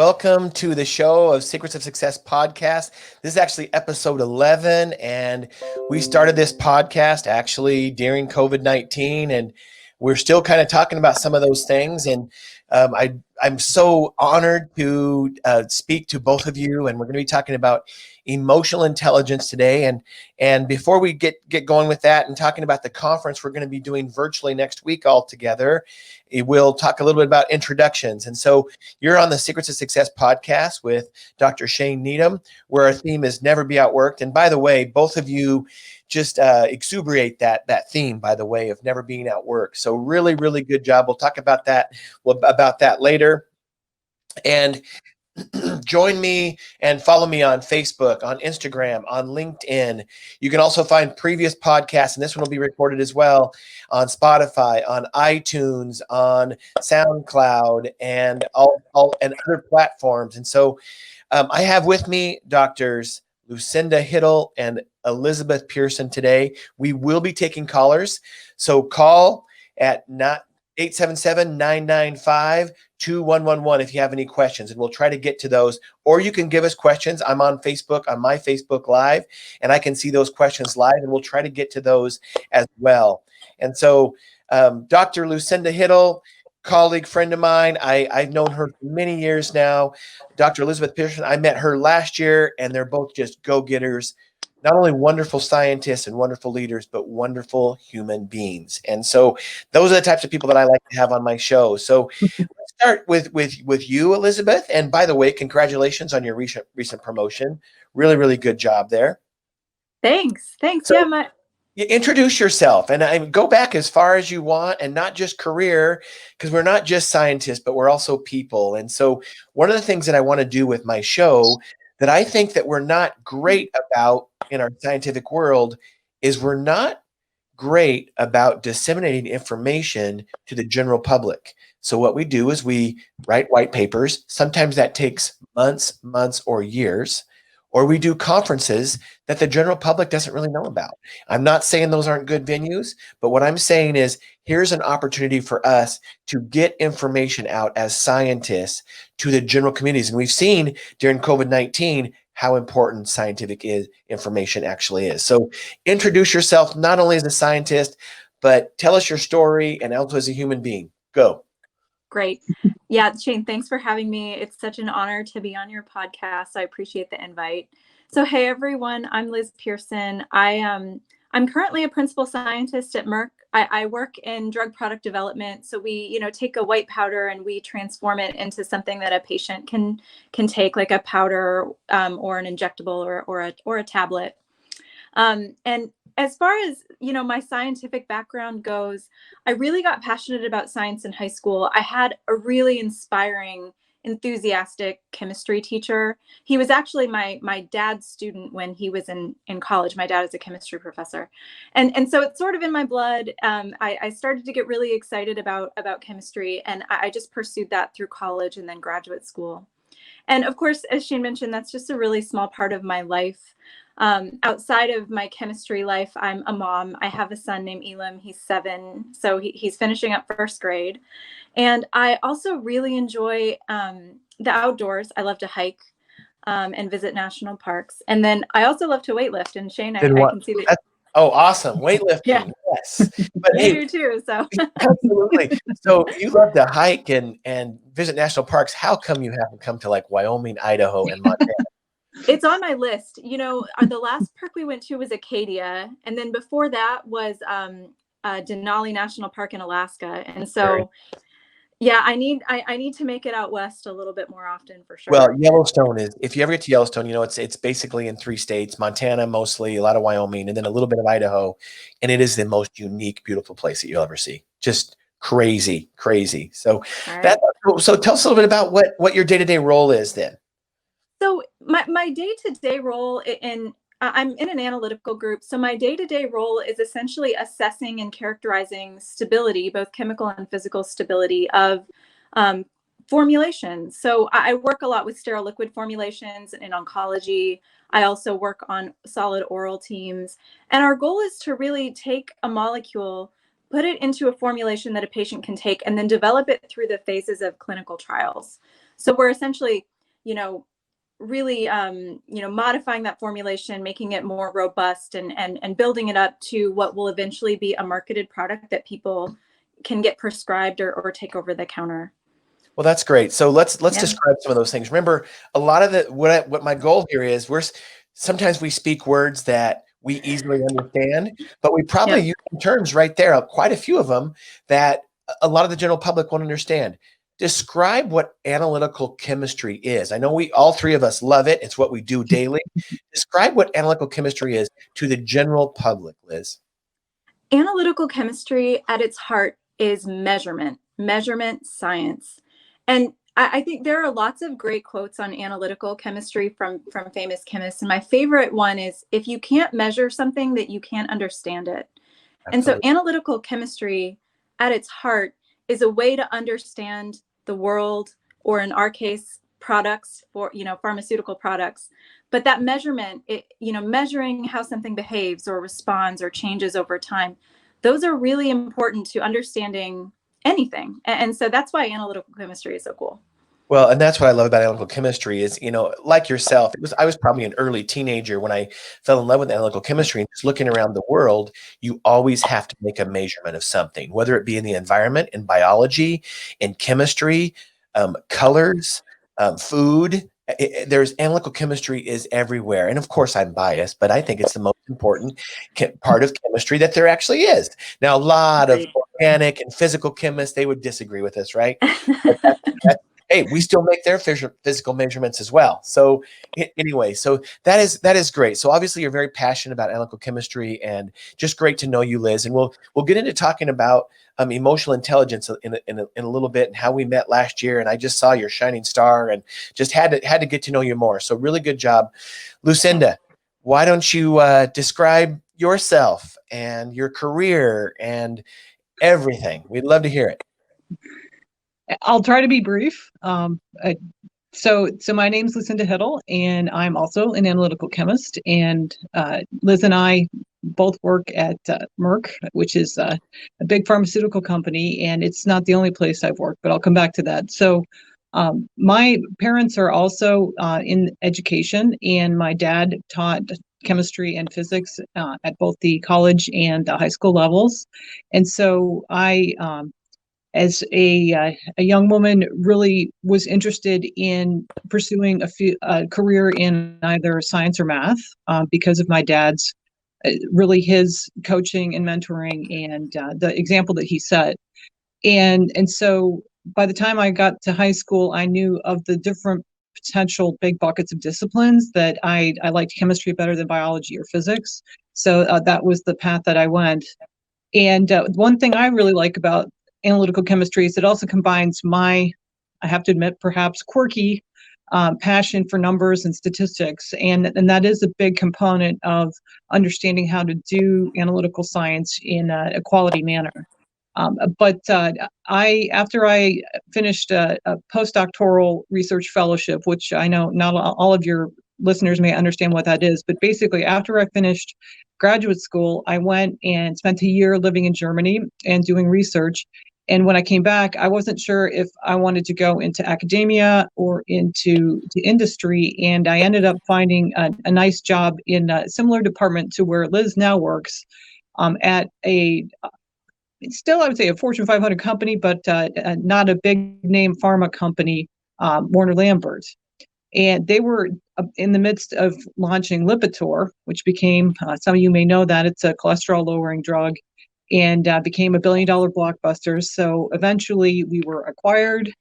Welcome to the show of Secrets of Success podcast. This is actually episode 11, and we started this podcast actually during COVID-19, and we're still kind of talking about some of those things. And I'm so honored to speak to both of you, and we're going to be talking about emotional intelligence today. And before we get going with that and talking about the conference we're going to be doing virtually next week all together, we'll talk a little bit about introductions. And so you're on the Secrets of Success podcast with Dr. Shane Needham, where our theme is never be outworked. And by the way, both of you just exuberate that theme, by the way, of never being outworked. So really, really good job. We'll talk about that later. And join me and follow me on Facebook, on Instagram, on LinkedIn. You can also find previous podcasts, and this one will be recorded as well on Spotify, on iTunes, on SoundCloud, and all and other platforms. And so I have with me Doctors Lucinda Hittle and Elizabeth Pierson today. We will be taking callers. So call at 877-995-2111 if you have any questions, and we'll try to get to those. Or you can give us questions. I'm on Facebook, on my Facebook Live, and I can see those questions live, and we'll try to get to those as well. And so Dr. Lucinda Hittle, colleague, friend of mine, I've known her for many years now. Dr. Elizabeth Pierson, I met her last year, and they're both just go-getters. Not only wonderful scientists and wonderful leaders, but wonderful human beings. And so those are the types of people that I like to have on my show. So let's start with you, Elizabeth. And by the way, congratulations on your recent promotion. Really, really good job there. Thanks. So, introduce yourself and go back as far as you want, and not just career, because we're not just scientists, but we're also people. And so one of the things that I want to do with my show that I think that we're not great about in our scientific world is we're not great about disseminating information to the general public. So what we do is we write white papers. Sometimes that takes months or years. Or we do conferences that the general public doesn't really know about. I'm not saying those aren't good venues, but what I'm saying is here's an opportunity for us to get information out as scientists to the general communities. And we've seen during COVID-19 how important scientific information actually is. So introduce yourself not only as a scientist, but tell us your story and also as a human being. Go. Great. Yeah, Shane, thanks for having me. It's such an honor to be on your podcast. I appreciate the invite. So, hey, everyone, I'm Liz Pierson. I'm currently a principal scientist at Merck. I work in drug product development. So we, take a white powder and we transform it into something that a patient can take, like a powder or an injectable or a tablet. And as far as, my scientific background goes, I really got passionate about science in high school. I had a really inspiring, enthusiastic chemistry teacher. He was actually my dad's student when he was in college. My dad is a chemistry professor. And so it's sort of in my blood. I started to get really excited about chemistry, and I just pursued that through college and then graduate school. And of course, as Shane mentioned, that's just a really small part of my life. Outside of my chemistry life, I'm a mom. I have a son named Elam. He's 7, so he's finishing up first grade. And I also really enjoy the outdoors. I love to hike and visit national parks. And then I also love to weightlift. And Shane, I can see that. Oh, awesome. Weightlifting. Yeah. Yes. But you do too. So absolutely. So you love to hike and visit national parks. How come you haven't come to like Wyoming, Idaho, and Montana? It's on my list. The last park we went to was Acadia. And then before that was Denali National Park in Alaska. And so, yeah, I need to make it out west a little bit more often for sure. Well, Yellowstone is, if you ever get to Yellowstone, it's basically in 3 states, Montana mostly, a lot of Wyoming, and then a little bit of Idaho. And it is the most unique, beautiful place that you'll ever see. Just crazy. So so tell us a little bit about what your day-to-day role is then. So my day-to-day role I'm in an analytical group. So my day-to-day role is essentially assessing and characterizing stability, both chemical and physical stability of formulations. So I work a lot with sterile liquid formulations in oncology. I also work on solid oral teams. And our goal is to really take a molecule, put it into a formulation that a patient can take, and then develop it through the phases of clinical trials. So we're essentially you know, really, modifying that formulation, making it more robust, and building it up to what will eventually be a marketed product that people can get prescribed or take over the counter. Well, that's great. So let's Yeah. describe some of those things. Remember, a lot of the what my goal here is, sometimes we speak words that we easily understand, but we probably Yep. use some terms right there, quite a few of them that a lot of the general public won't understand. Describe what analytical chemistry is. I know we all three of us love it. It's what we do daily. Describe what analytical chemistry is to the general public, Liz. Analytical chemistry at its heart is measurement science. And I think there are lots of great quotes on analytical chemistry from famous chemists. And my favorite one is, if you can't measure something, that you can't understand it. And so Absolutely. analytical chemistry at its heart is a way to understand the world, or in our case, products, for, pharmaceutical products. But that measurement, measuring how something behaves or responds or changes over time, those are really important to understanding anything. And so that's why analytical chemistry is so cool. Well, and that's what I love about analytical chemistry is, like yourself, I was probably an early teenager when I fell in love with analytical chemistry, and just looking around the world, you always have to make a measurement of something, whether it be in the environment, in biology, in chemistry, colors, food. There's analytical chemistry is everywhere. And of course I'm biased, but I think it's the most important part of chemistry that there actually is. Now, a lot of organic and physical chemists, they would disagree with us, right? But hey, we still make their physical measurements as well. So anyway, so that is great. So obviously you're very passionate about analytical chemistry, and just great to know you, Liz. And we'll get into talking about emotional intelligence in a little bit, and how we met last year. And I just saw your shining star and just had to get to know you more. So really good job. Lucinda, why don't you describe yourself and your career and everything? We'd love to hear it. I'll try to be brief. So my name's Lucinda Hittle, and I'm also an analytical chemist. And Liz and I both work at Merck, which is a big pharmaceutical company. And it's not the only place I've worked, but I'll come back to that. So my parents are also in education, and my dad taught chemistry and physics at both the college and the high school levels. And so I as a young woman, really was interested in pursuing a career in either science or math because of my dad's really his coaching and mentoring and the example that he set. And so by the time I got to high school, I knew of the different potential big buckets of disciplines that I liked chemistry better than biology or physics. So that was the path that I went. And one thing I really like about analytical chemistry is it also combines my, I have to admit, perhaps quirky passion for numbers and statistics. And that is a big component of understanding how to do analytical science in a quality manner. But after I finished a postdoctoral research fellowship, which I know not all of your listeners may understand what that is, but basically after I finished graduate school, I went and spent a year living in Germany and doing research. And when I came back, I wasn't sure if I wanted to go into academia or into industry. And I ended up finding a nice job in a similar department to where Liz now works, at still, I would say, a Fortune 500 company, but not a big name pharma company, Warner Lambert. And they were in the midst of launching Lipitor, which became, some of you may know that, it's a cholesterol lowering drug, and became $1 billion blockbuster. So eventually we were acquired.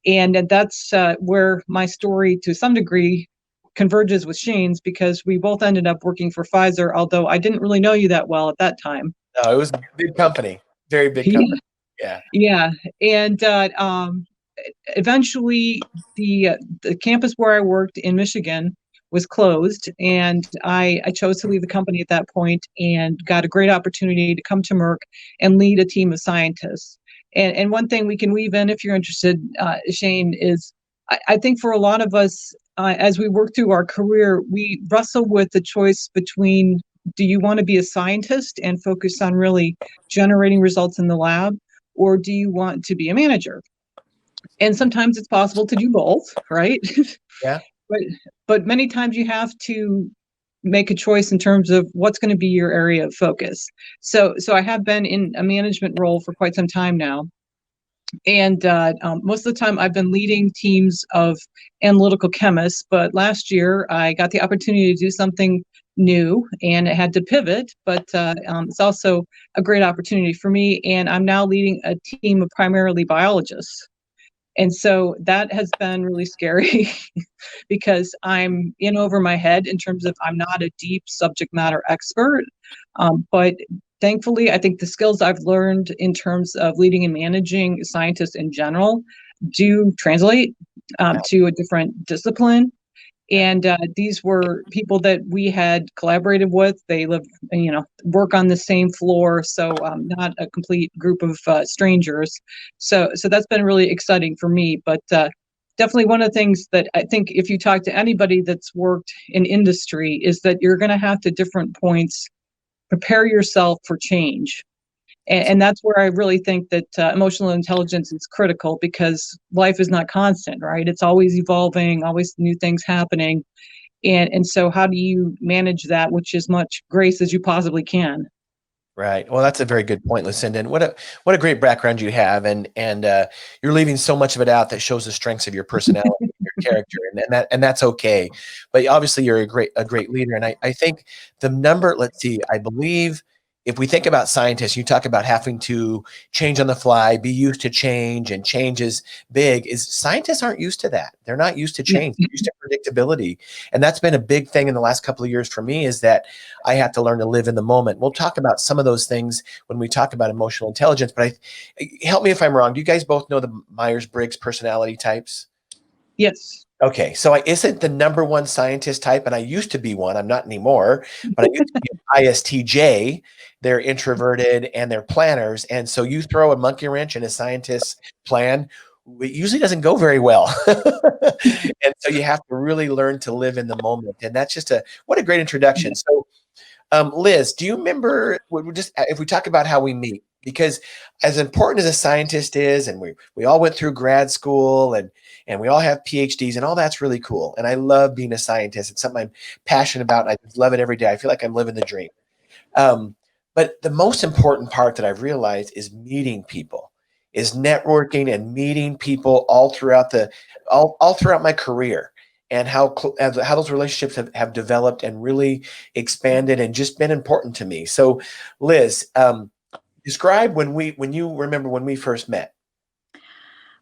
And that's where my story to some degree converges with Shane's, because we both ended up working for Pfizer, although I didn't really know you that well at that time. No, it was a big company, very big company. Yeah. Yeah. And eventually the campus where I worked in Michigan was closed, and I chose to leave the company at that point and got a great opportunity to come to Merck and lead a team of scientists. And one thing we can weave in, if you're interested, Shane, is I think for a lot of us, as we work through our career, we wrestle with the choice between, do you want to be a scientist and focus on really generating results in the lab, or do you want to be a manager? And sometimes it's possible to do both, right? Yeah. But many times you have to make a choice in terms of what's going to be your area of focus. So I have been in a management role for quite some time now. And most of the time I've been leading teams of analytical chemists, but last year I got the opportunity to do something new and it had to pivot, but it's also a great opportunity for me. And I'm now leading a team of primarily biologists. And so that has been really scary because I'm in over my head in terms of I'm not a deep subject matter expert. But thankfully, I think the skills I've learned in terms of leading and managing scientists in general do translate to a different discipline. And these were people that we had collaborated with. They live, work on the same floor, so not a complete group of strangers. So that's been really exciting for me. But definitely one of the things that I think if you talk to anybody that's worked in industry is that you're going to have to different points prepare yourself for change. And that's where I really think that emotional intelligence is critical because life is not constant, right? It's always evolving, always new things happening. And so how do you manage that with as much grace as you possibly can? Right. Well, that's a very good point, Lucinda. And what a great background you have, and you're leaving so much of it out that shows the strengths of your personality, your character, and that's okay. But obviously, you're a great leader, and I think the number. Let's see. I believe if we think about scientists, you talk about having to change on the fly, be used to change, and change is big. Is scientists aren't used to that. They're not used to change. They're used to predictability, and that's been a big thing in the last couple of years for me. Is that I have to learn to live in the moment. We'll talk about some of those things when we talk about emotional intelligence, but help me if I'm wrong. Do you guys both know the Myers-Briggs personality types? Yes. Okay, so I isn't the number one scientist type, and I used to be one. I'm not anymore, but I used to be an ISTJ. They're introverted and they're planners, and so you throw a monkey wrench in a scientist's plan, it usually doesn't go very well. And so you have to really learn to live in the moment, and that's just what a great introduction. So Liz, do you remember if we talk about how we meet? Because as important as a scientist is, and we all went through grad school and we all have PhDs and all that's really cool. And I love being a scientist. It's something I'm passionate about. And I just love it every day. I feel like I'm living the dream. But the most important part that I've realized is meeting people, is networking and meeting people all throughout all throughout my career. And how those relationships have developed and really expanded and just been important to me. So, Liz, describe when you remember when we first met.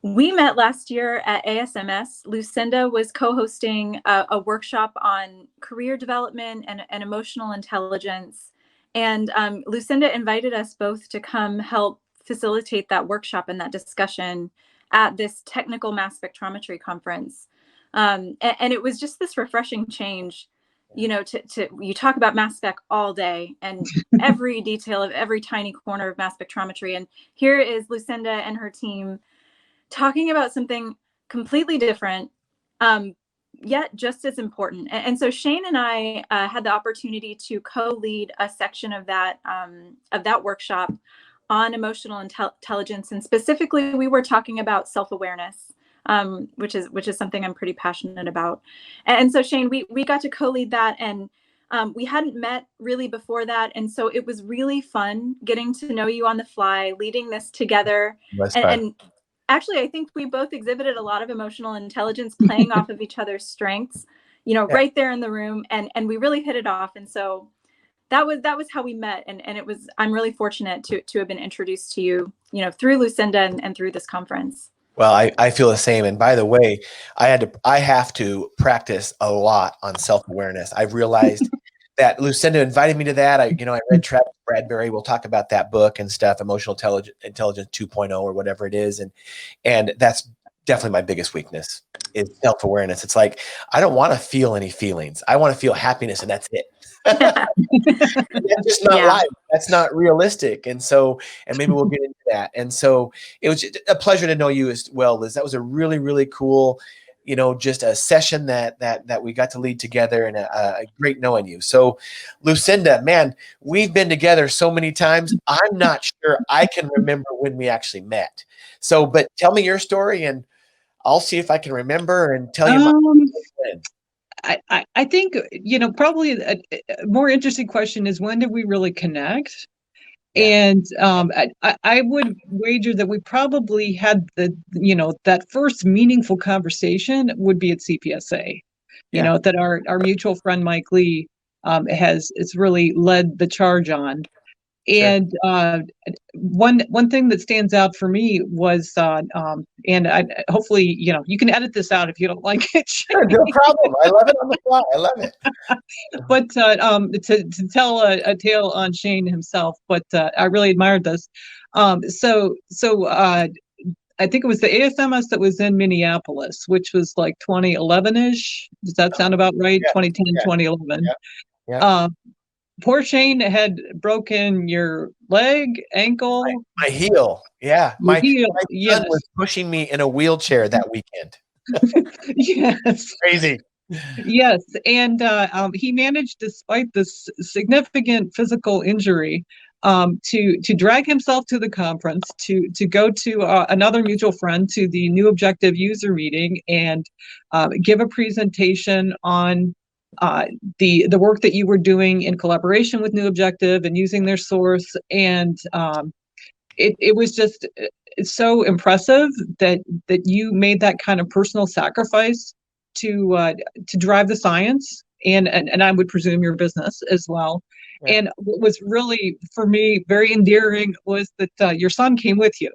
We met last year at ASMS. Lucinda was co-hosting a workshop on career development and emotional intelligence. And Lucinda invited us both to come help facilitate that workshop and that discussion at this technical mass spectrometry conference. And it was just this refreshing change, to you talk about mass spec all day and every detail of every tiny corner of mass spectrometry. And here is Lucinda and her team talking about something completely different, yet just as important. And so Shane and I had the opportunity to co-lead a section of that workshop on emotional intelligence, and specifically, we were talking about self-awareness, which is something I'm pretty passionate about. And so Shane, we got to co-lead that, and we hadn't met really before that, and so it was really fun getting to know you on the fly, leading this together. And actually, I think we both exhibited a lot of emotional intelligence, playing off of each other's strengths, right there in the room, and we really hit it off. And so that was how we met, and I'm really fortunate to have been introduced to you, through Lucinda and through this conference. Well, I feel the same. And by the way, I have to practice a lot on self-awareness. I've realized that Lucinda invited me to that. I read Travis Bradbury. We'll talk about that book and stuff, Emotional Intelligence 2.0 or whatever it is. And that's definitely my biggest weakness is self-awareness. It's like, I don't want to feel any feelings. I want to feel happiness, and that's it. That's just not life. That's not realistic. And maybe we'll get into that. And so it was a pleasure to know you as well, Liz. That was a really, really cool, just a session that we got to lead together, and a great knowing you. So Lucinda, man, we've been together so many times. I'm not sure I can remember when we actually met. So, but tell me your story and I'll see if I can remember and tell you my plan. I think, probably a more interesting question is, when did we really connect? Yeah. And I would wager that we probably had that first meaningful conversation would be at CPSA. Yeah. That our mutual friend Mike Lee it's really led the charge on. Sure. And one thing that stands out for me was, and hopefully, you can edit this out if you don't like it. Sure, no problem. I love it on the fly. I love it. But to tell a tale on Shane himself, but I really admired this. So I think it was the ASMS that was in Minneapolis, which was like 2011-ish. Does that sound about right? Yeah. 2010, Yeah. 2011. Yeah. Poor Shane had broken your leg, ankle, My heel. Yeah. your heel. My Yes. son was pushing me in a wheelchair that weekend. Yes. Crazy. Yes. And he managed, despite this significant physical injury, to drag himself to the conference, to go to another mutual friend to the New Objective user meeting, and give a presentation on the work that you were doing in collaboration with New Objective and using their source. And it was just so impressive that you made that kind of personal sacrifice to drive the science, and I would presume your business as well. Yeah. And what was really, for me, very endearing was that your son came with you.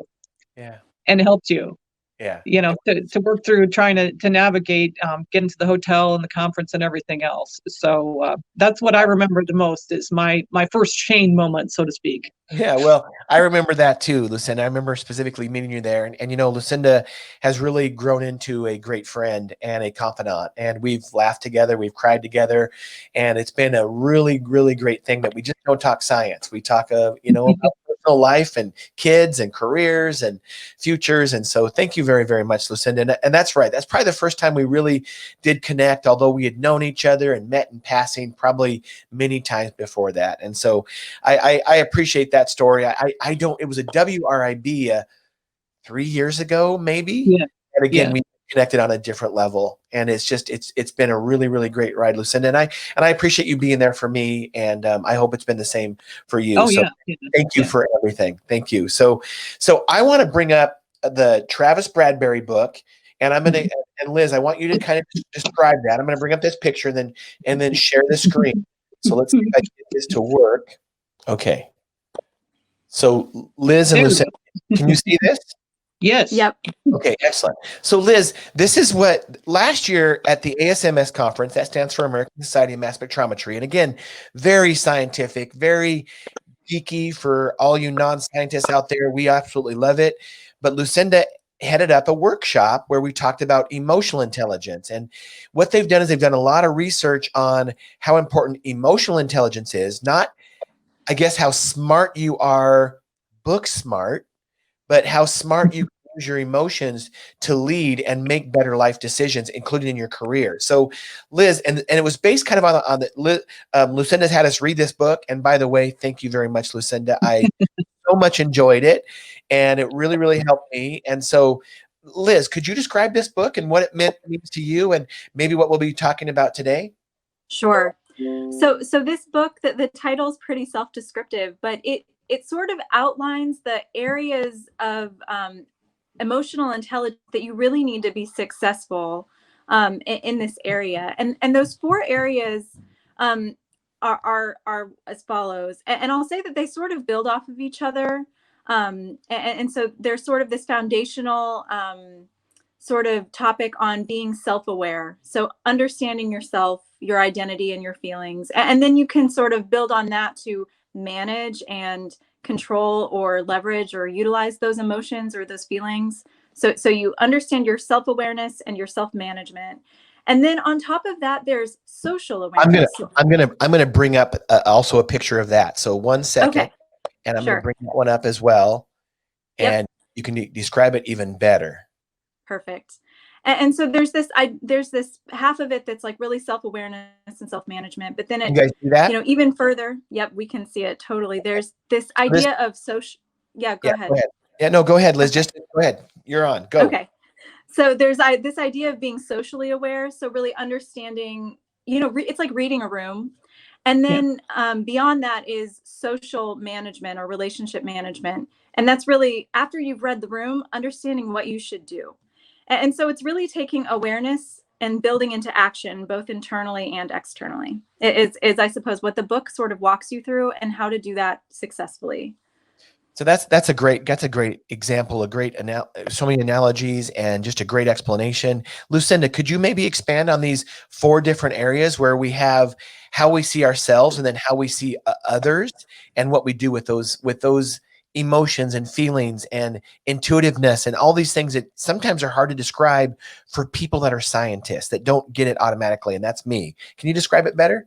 Yeah. And helped you. Yeah. To work through trying to navigate getting to the hotel and the conference and everything else. So that's what I remember the most, is my first Shane moment, so to speak. Yeah, well, I remember that too, Lucinda. I remember specifically meeting you there. And Lucinda has really grown into a great friend and a confidant. And we've laughed together, we've cried together. And it's been a really, really great thing that we just don't talk science. We talk of, about personal life and kids and careers and futures. And so thank you very, very much, Lucinda. And that's right. That's probably the first time we really did connect, although we had known each other and met in passing probably many times before that. And so I appreciate that story. I don't, it was a WRIB 3 years ago, maybe. Yeah. And again, Yeah. we connected on a different level, and it's just, it's been a really, really great ride, Lucinda. And I appreciate you being there for me. And I hope it's been the same for you. Oh, so yeah. Thank you for everything. Thank you. So I want to bring up the Travis Bradberry book, and I'm going to, and Liz, I want you to kind of describe that. I'm going to bring up this picture and then share the screen. So let's see if I can get this to work. Okay. So Liz and Lucinda, can you see this? Yes. Yep. Okay, excellent. So Liz, this is what last year at the ASMS conference, that stands for American Society of Mass Spectrometry. And again, very scientific, very geeky for all you non-scientists out there. We absolutely love it. But Lucinda headed up a workshop where we talked about emotional intelligence. And what they've done is they've done a lot of research on how important emotional intelligence is, not, I guess, how smart you are, book smart, but how smart you use your emotions to lead and make better life decisions, including in your career. So Liz, and it was based kind of on the Lucinda's had us read this book. And by the way, thank you very much, Lucinda. I so much enjoyed it, and it really, really helped me. And so Liz, could you describe this book and what it means to you, and maybe what we'll be talking about today? Sure. So this book, the title's pretty self-descriptive, but it sort of outlines the areas of emotional intelligence that you really need to be successful in this area. And those 4 areas are as follows. And I'll say that they sort of build off of each other. And so there's sort of this foundational sort of topic on being self-aware. So understanding yourself, your identity, and your feelings. And then you can sort of build on that to manage and control or leverage or utilize those emotions or those feelings. So you understand your self-awareness and your self-management. And then on top of that, there's social awareness. I'm gonna bring up also a picture of that. So 1 second, okay. And I'm gonna bring that one up as well, and you can describe it even better. Perfect. And so there's this half of it that's like really self-awareness and self-management, but then you guys see that? Even further. Yep, we can see it totally. There's this idea of social. Yeah, go ahead. Go ahead. Yeah, no, go ahead, Liz. Just go ahead. You're on. Go. Okay. So there's this idea of being socially aware. So really understanding, it's like reading a room. And Yeah. then beyond that is social management or relationship management. And that's really, after you've read the room, understanding what you should do. And so it's really taking awareness and building into action, both internally and externally. It is, I suppose, what the book sort of walks you through and how to do that successfully. So that's a great example, so many analogies and just a great explanation. Lucinda, could you maybe expand on these 4 different areas where we have how we see ourselves and then how we see others and what we do with those emotions and feelings and intuitiveness and all these things that sometimes are hard to describe for people that are scientists that don't get it automatically, and that's me. Can you describe it better?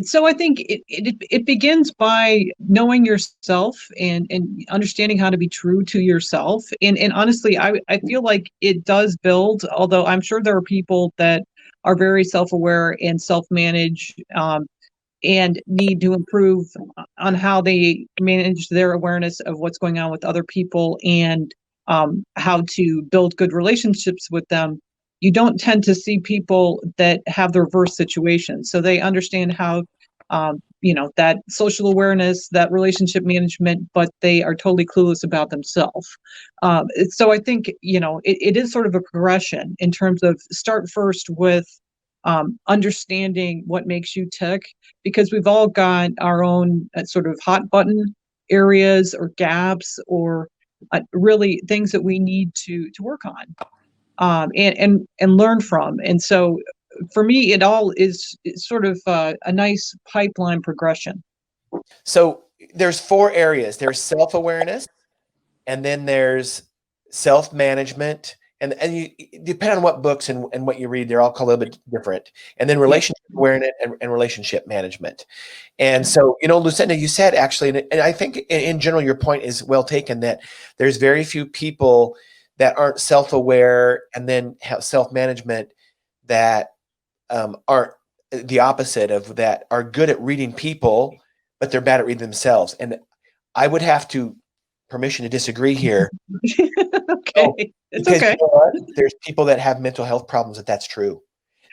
So I think it begins by knowing yourself and understanding how to be true to yourself. And honestly, I feel like it does build, although I'm sure there are people that are very self-aware and self-manage, and need to improve on how they manage their awareness of what's going on with other people, and how to build good relationships with them. You don't tend to see people that have the reverse situation. So they understand how, that social awareness, that relationship management, but they are totally clueless about themselves. So I think, it is sort of a progression in terms of start first with understanding what makes you tick, because we've all got our own sort of hot button areas or gaps, or really things that we need to work on, and learn from. And so for me, it all is sort of a nice pipeline progression. So there's 4 areas. There's self-awareness, and then there's self-management, and you depend on what books and what you read, they're all called a little bit different. And then relationship awareness and relationship management. And so, Lucinda, you said actually, and I think in general, your point is well taken, that there's very few people that aren't self-aware and then have self-management that aren't the opposite of that, are good at reading people, but they're bad at reading themselves. And I would have to permission to disagree here. Okay, it's Because okay. There's people that have mental health problems that's true.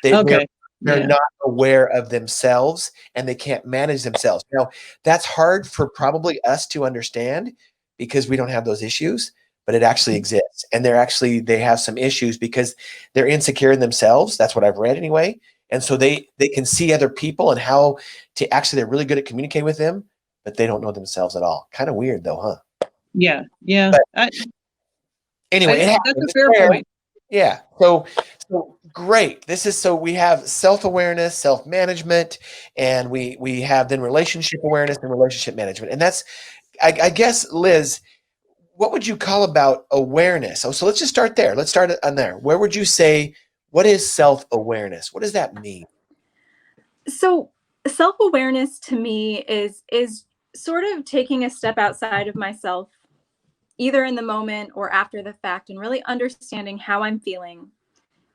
Okay. They're Yeah. not aware of themselves and they can't manage themselves. Now, that's hard for probably us to understand because we don't have those issues, but it actually exists. And they have some issues because they're insecure in themselves. That's what I've read anyway. And so they can see other people and how to actually, they're really good at communicating with them, but they don't know themselves at all. Kind of weird though, huh? Yeah. Yeah. But anyway, it That's happens. a fair point. Yeah. So great. So we have self-awareness, self-management, and we have then relationship awareness and relationship management. And that's, I guess, Liz, what would you call about awareness? So let's just start there. Let's start on there. Where would you say, what is self-awareness? What does that mean? So self-awareness to me is sort of taking a step outside of myself, either in the moment or after the fact, and really understanding how I'm feeling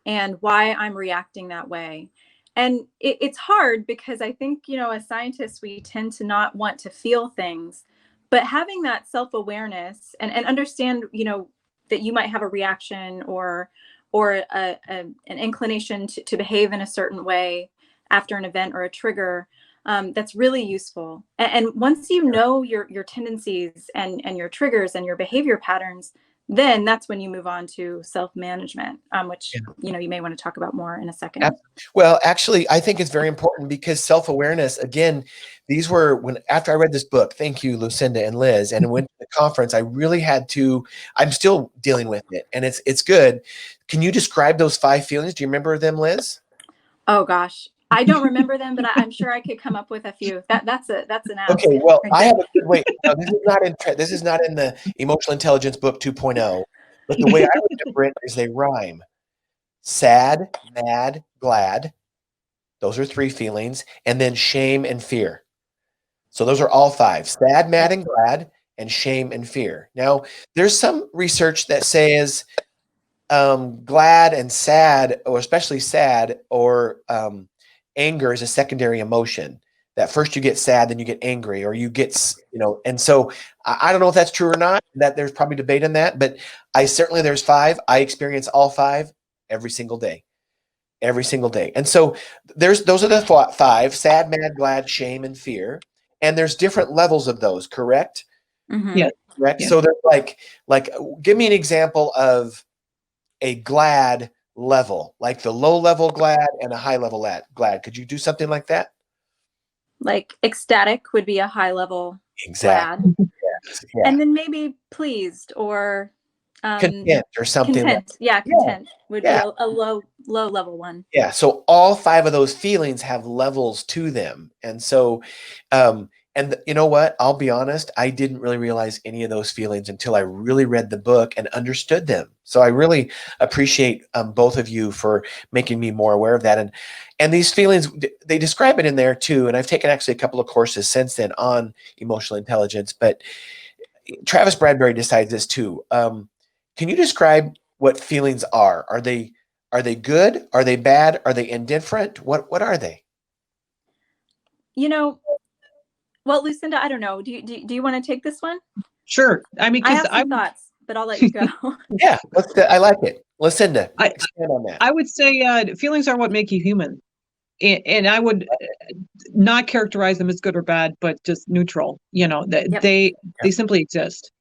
and why I'm reacting that way. And it's hard because I think, as scientists, we tend to not want to feel things, but having that self-awareness and understand, that you might have a reaction or an inclination to behave in a certain way after an event or a trigger, that's really useful. And once you know your tendencies and your triggers and your behavior patterns, then that's when you move on to self-management, which, you may want to talk about more in a second. Well, actually, I think it's very important because self-awareness, again, after I read this book, thank you, Lucinda and Liz, and went to the conference, I really I'm still dealing with it, and it's good. Can you describe those 5 feelings? Do you remember them, Liz? Oh gosh, I don't remember them, but I'm sure I could come up with a few. That's an ask. Okay, well, I have a good way. Now, this is not in the Emotional Intelligence book 2.0, but the way I remember it is they rhyme. Sad, mad, glad. Those are 3 feelings, and then shame and fear. So those are all 5: sad, mad, and glad, and shame and fear. Now, there's some research that says glad and sad, or especially sad, or anger is a secondary emotion. that first you get sad, then you get angry, or you get, and so I don't know if that's true or not, that there's probably debate in that, but there's 5. I experience all 5 every single day. Every single day. And so those are the 5: sad, mad, glad, shame, and fear. And there's different levels of those, correct? Mhm. Yeah. Correct. Yeah. So there's like, give me an example of a glad level, like the low level glad and a high level glad. Could you do something like that? Like ecstatic would be a high level Exactly. glad. Yeah. And then maybe pleased or Content or something. content. Yeah, content would Yeah. be a low level one. Yeah. So all 5 of those feelings have levels to them. And so, and you know what? I'll be honest, I didn't really realize any of those feelings until I really read the book and understood them. So I really appreciate both of you for making me more aware of that. And these feelings, they describe it in there too. And I've taken actually a couple of courses since then on emotional intelligence, but Travis Bradbury decides this too. Can you describe what feelings are? Are they good? Are they bad? Are they indifferent? What are they? Well, Lucinda, I don't know. Do you want to take this one? Sure. I mean, I because have some thoughts, but I'll let you go. Yeah, I like it. Lucinda, expand on that. I would say feelings are what make you human. And I would not characterize them as good or bad, but just neutral. They simply exist.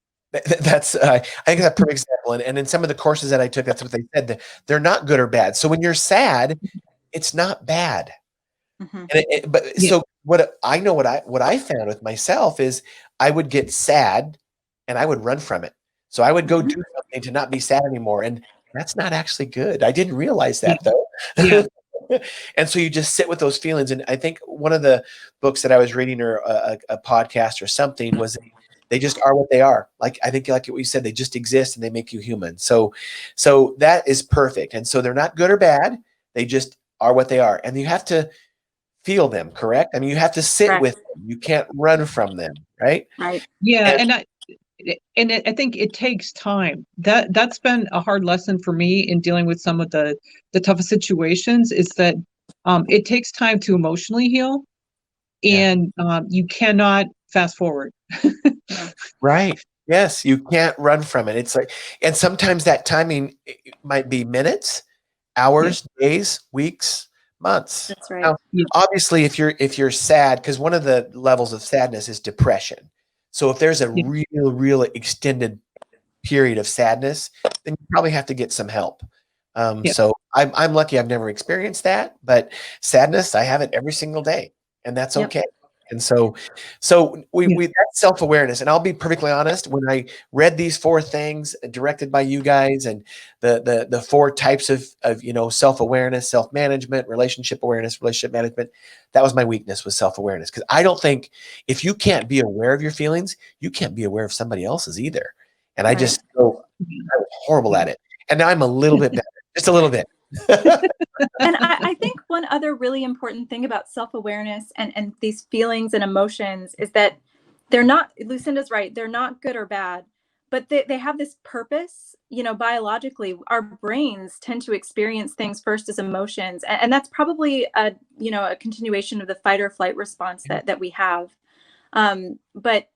That's I think that's a perfect example. And in some of the courses that I took, that's what they said. That they're not good or bad. So when you're sad, it's not bad. Mhm. So what I found with myself is I would get sad and I would run from it. So I would go do something to not be sad anymore. And that's not actually good. I didn't realize that though. Yeah. And so you just sit with those feelings. And I think one of the books that I was reading or a podcast or something was they just are what they are. Like, I think like what you said, they just exist and they make you human. So that is perfect. And so they're not good or bad. They just are what they are. And you have to feel them, correct? I mean, you have to sit with them. You can't run from them, right? Right. Yeah. And I think it takes time. That's been a hard lesson for me in dealing with some of the toughest situations, is that it takes time to emotionally heal, and you cannot fast forward. Right. Yes, you can't run from it. It's like, and sometimes that timing might be minutes, hours, days, weeks, months. That's right. Now, obviously, if you're sad, because one of the levels of sadness is depression. So if there's a real extended period of sadness, then you probably have to get some help. So I'm lucky I've never experienced that, but sadness, I have it every single day, and that's okay. And so we that's self-awareness. And I'll be perfectly honest, when I read these 4 things directed by you guys, and the 4 types of self-awareness, self-management, relationship awareness, relationship management, that was my weakness, was self-awareness. Because I don't think, if you can't be aware of your feelings, you can't be aware of somebody else's either. And I just I was horrible at it. And now I'm a little bit better, just a little bit. And I think one other really important thing about self-awareness and these feelings and emotions is that they're not, Lucinda's right, they're not good or bad, but they have this purpose. Biologically, our brains tend to experience things first as emotions. And that's probably a continuation of the fight or flight response that we have. But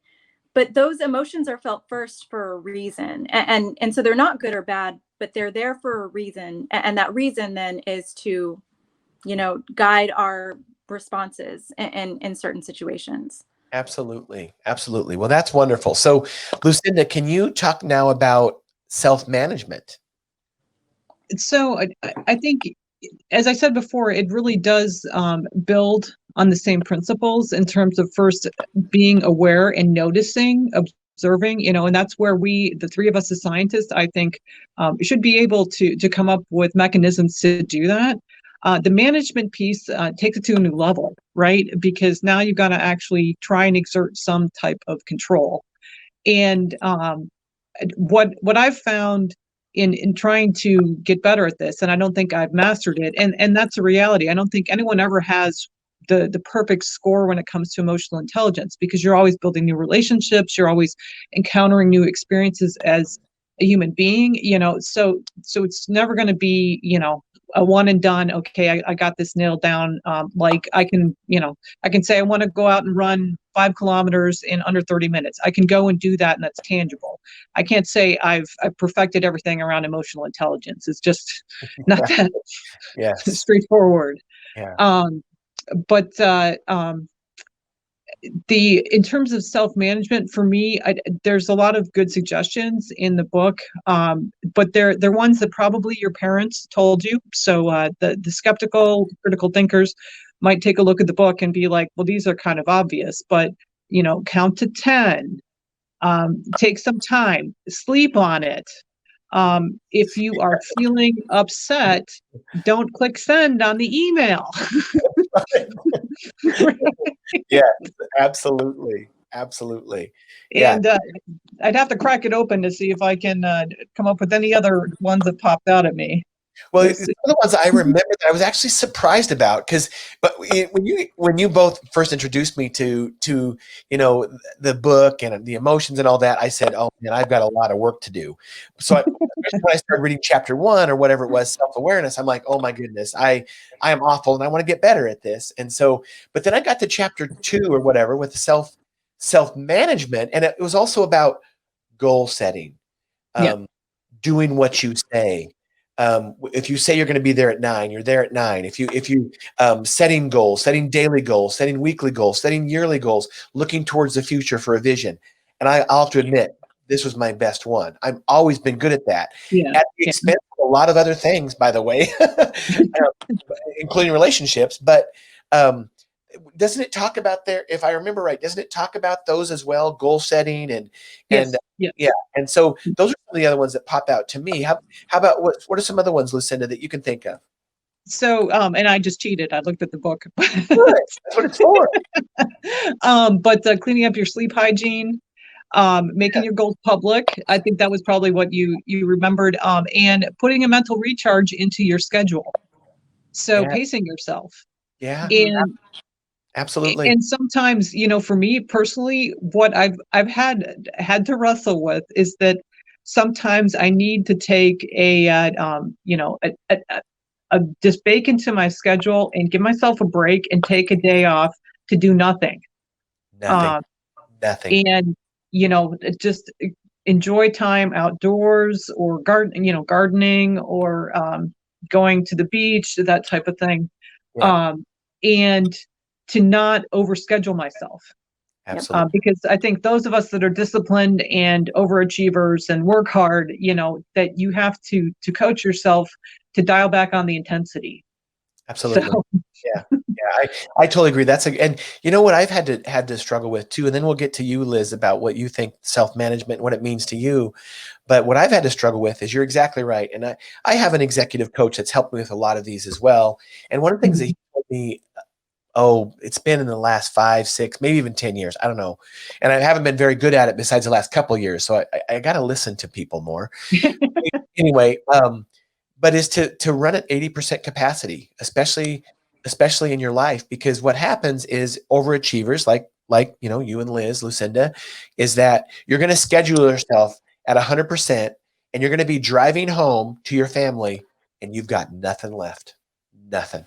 those emotions are felt first for a reason. And so they're not good or bad, but they're there for a reason. And that reason then is to, guide our responses in certain situations. Absolutely. Absolutely. Well, that's wonderful. So, Lucinda, can you talk now about self-management? So I think, as I said before, it really does build on the same principles in terms of first being aware and noticing, observing, and that's where the 3 of us as scientists, I think, should be able to come up with mechanisms to do that. The management piece takes it to a new level, right? Because now you've got to actually try and exert some type of control. And what I've found in trying to get better at this, and I don't think I've mastered it, and that's a reality. I don't think anyone ever has the perfect score when it comes to emotional intelligence, because you're always building new relationships, you're always encountering new experiences as a human being, so it's never going to be, a one and done. Okay, I got this nailed down. Like I can say I want to go out and run 5 kilometers in under 30 minutes. I can go and do that, and that's tangible. I can't say I've perfected everything around emotional intelligence. It's just not that Yes. straightforward. Yeah. But in terms of self-management for me, there's a lot of good suggestions in the book, but they're ones that probably your parents told you. So the skeptical, critical thinkers might take a look at the book and be like, well, these are kind of obvious, but count to 10, take some time, sleep on it. If you are feeling upset, don't click send on the email. Yeah, absolutely. Absolutely. Yeah. And I'd have to crack it open to see if I can come up with any other ones that popped out at me. Well, it's one of the ones I remember that I was actually surprised about but when you both first introduced me to the book and the emotions and all that, I said, oh man, I've got a lot of work to do. So especially when I started reading chapter 1 or whatever it was, self-awareness, I'm like, oh my goodness, I am awful and I want to get better at this. And so, but then I got to chapter 2 or whatever with self-management, and it was also about goal setting, doing what you say. If you say you're going to be there at 9, you're there at 9. If you setting goals, setting daily goals, setting weekly goals, setting yearly goals, looking towards the future for a vision. And I'll have to admit, this was my best one. I've always been good at that, at the expense of a lot of other things, by the way, including relationships. But doesn't it talk about if I remember right, doesn't it talk about those as well, goal setting and yeah. And so those are some of the other ones that pop out to me. How about what are some other ones, Lucinda, that you can think of? So, and I just cheated. I looked at the book. Good. That's what it's for. But cleaning up your sleep hygiene, making your goals public. I think that was probably what you remembered. And putting a mental recharge into your schedule. So pacing yourself. Yeah. And absolutely. And sometimes, for me personally, what I've had to wrestle with is that sometimes I need to take just bake into my schedule and give myself a break and take a day off to do nothing. Nothing. And just enjoy time outdoors or gardening or going to the beach, that type of thing. And to not overschedule myself. Absolutely. Because I think those of us that are disciplined and overachievers and work hard, that you have to coach yourself to dial back on the intensity. Absolutely. So. Yeah. I totally agree. And you know what I've had to struggle with too, and then we'll get to you, Liz, about what you think self-management, what it means to you. But what I've had to struggle with is, you're exactly right. And I have an executive coach that's helped me with a lot of these as well. And one of the things that he told me, it's been in the last 5, 6, maybe even 10 years. I don't know. And I haven't been very good at it besides the last couple of years. So I got to listen to people more. Anyway, but is to run at 80% capacity, especially in your life, because what happens is overachievers like you and Liz, Lucinda, is that you're going to schedule yourself at 100% and you're going to be driving home to your family and you've got nothing left. Nothing.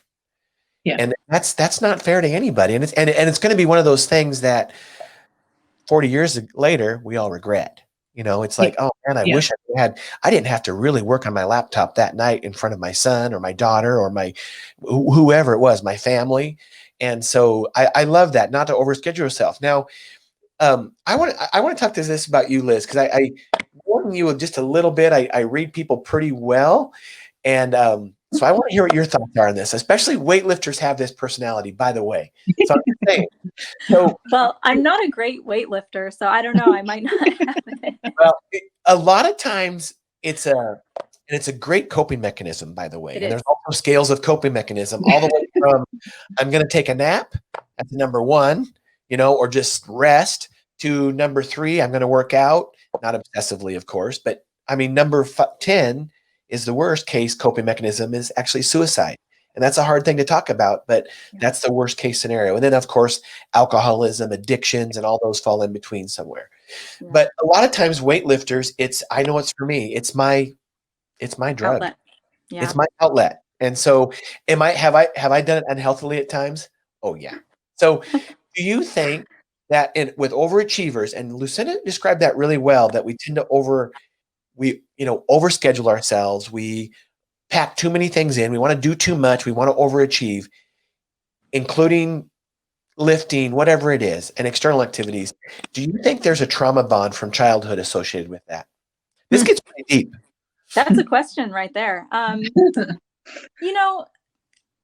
Yeah. And that's not fair to anybody. And it's going to be one of those things that 40 years later, we all regret. It's like, oh man, I wish I didn't have to really work on my laptop that night in front of my son or my daughter or my whoever it was, my family. And so I love that, not to overschedule yourself. Now, I want to talk to this about you, Liz, because I warn you just a little bit. I read people pretty well. And so I want to hear what your thoughts are on this, especially weightlifters have this personality, by the way. So I'm just saying. Well, I'm not a great weightlifter, so I don't know. I might not have it. Well, a lot of times it's a great coping mechanism, by the way. And there's also scales of coping mechanism, all the way from I'm going to take a nap at number 1, or just rest, to number 3, I'm going to work out, not obsessively, of course, but I mean, number 10 is the worst case coping mechanism is actually suicide. And that's a hard thing to talk about, but that's the worst case scenario. And then, of course, alcoholism, addictions, and all those fall in between somewhere. Yeah. But a lot of times weightlifters, I know it's for me. It's my drug. Outlet. Yeah. It's my outlet. And so have I done it unhealthily at times? Oh yeah. So do you think that with overachievers, and Lucinda described that really well, that we tend to overschedule ourselves. We pack too many things in. We want to do too much. We want to overachieve, including lifting, whatever it is, and external activities. Do you think there's a trauma bond from childhood associated with that? This gets pretty deep. That's a question right there. You know,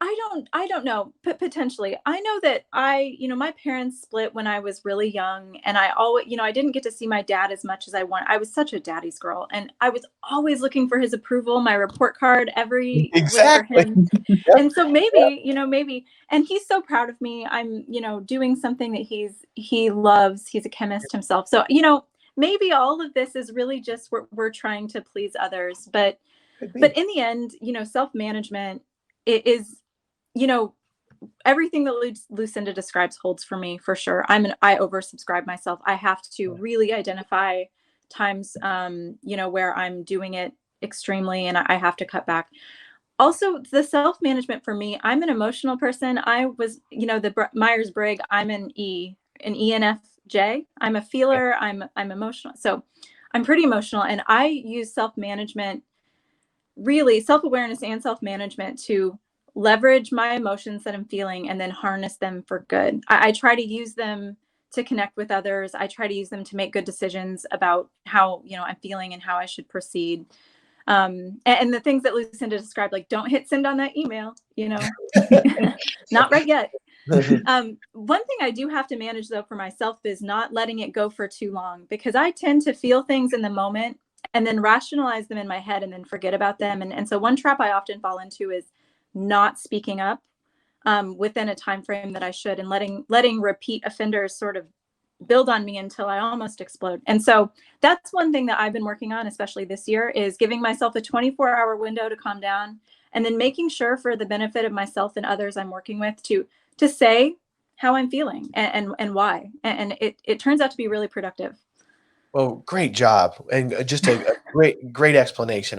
I don't know, potentially. I know that my parents split when I was really young, and I always, I didn't get to see my dad as much as I want. I was such a daddy's girl, and I was always looking for his approval, my report card every week for him. Yep. And so maybe, and he's so proud of me. I'm, doing something that he loves. He's a chemist himself. So, maybe all of this is really just we're trying to please others, but in the end, self-management is, everything that Lucinda describes holds for me, for sure. I oversubscribe myself. I have to really identify times, where I'm doing it extremely, and I have to cut back. Also, the self-management for me, I'm an emotional person. I was, the Myers-Briggs, I'm an ENFJ. I'm a feeler. I'm emotional. So I'm pretty emotional, and I use self-management, really self-awareness and self-management, to leverage my emotions that I'm feeling and then harness them for good. I try to use them to connect with others. I try to use them to make good decisions about how, I'm feeling and how I should proceed. And the things that Lucinda described, like, don't hit send on that email, not right yet. One thing I do have to manage, though, for myself is not letting it go for too long, because I tend to feel things in the moment and then rationalize them in my head and then forget about them. And so one trap I often fall into is not speaking up within a time frame that I should, and letting repeat offenders sort of build on me until I almost explode. And so that's one thing that I've been working on, especially this year, is giving myself a 24-hour window to calm down, and then making sure, for the benefit of myself and others I'm working with, to say how I'm feeling and why. And it turns out to be really productive. Well, great job, and just a great explanation.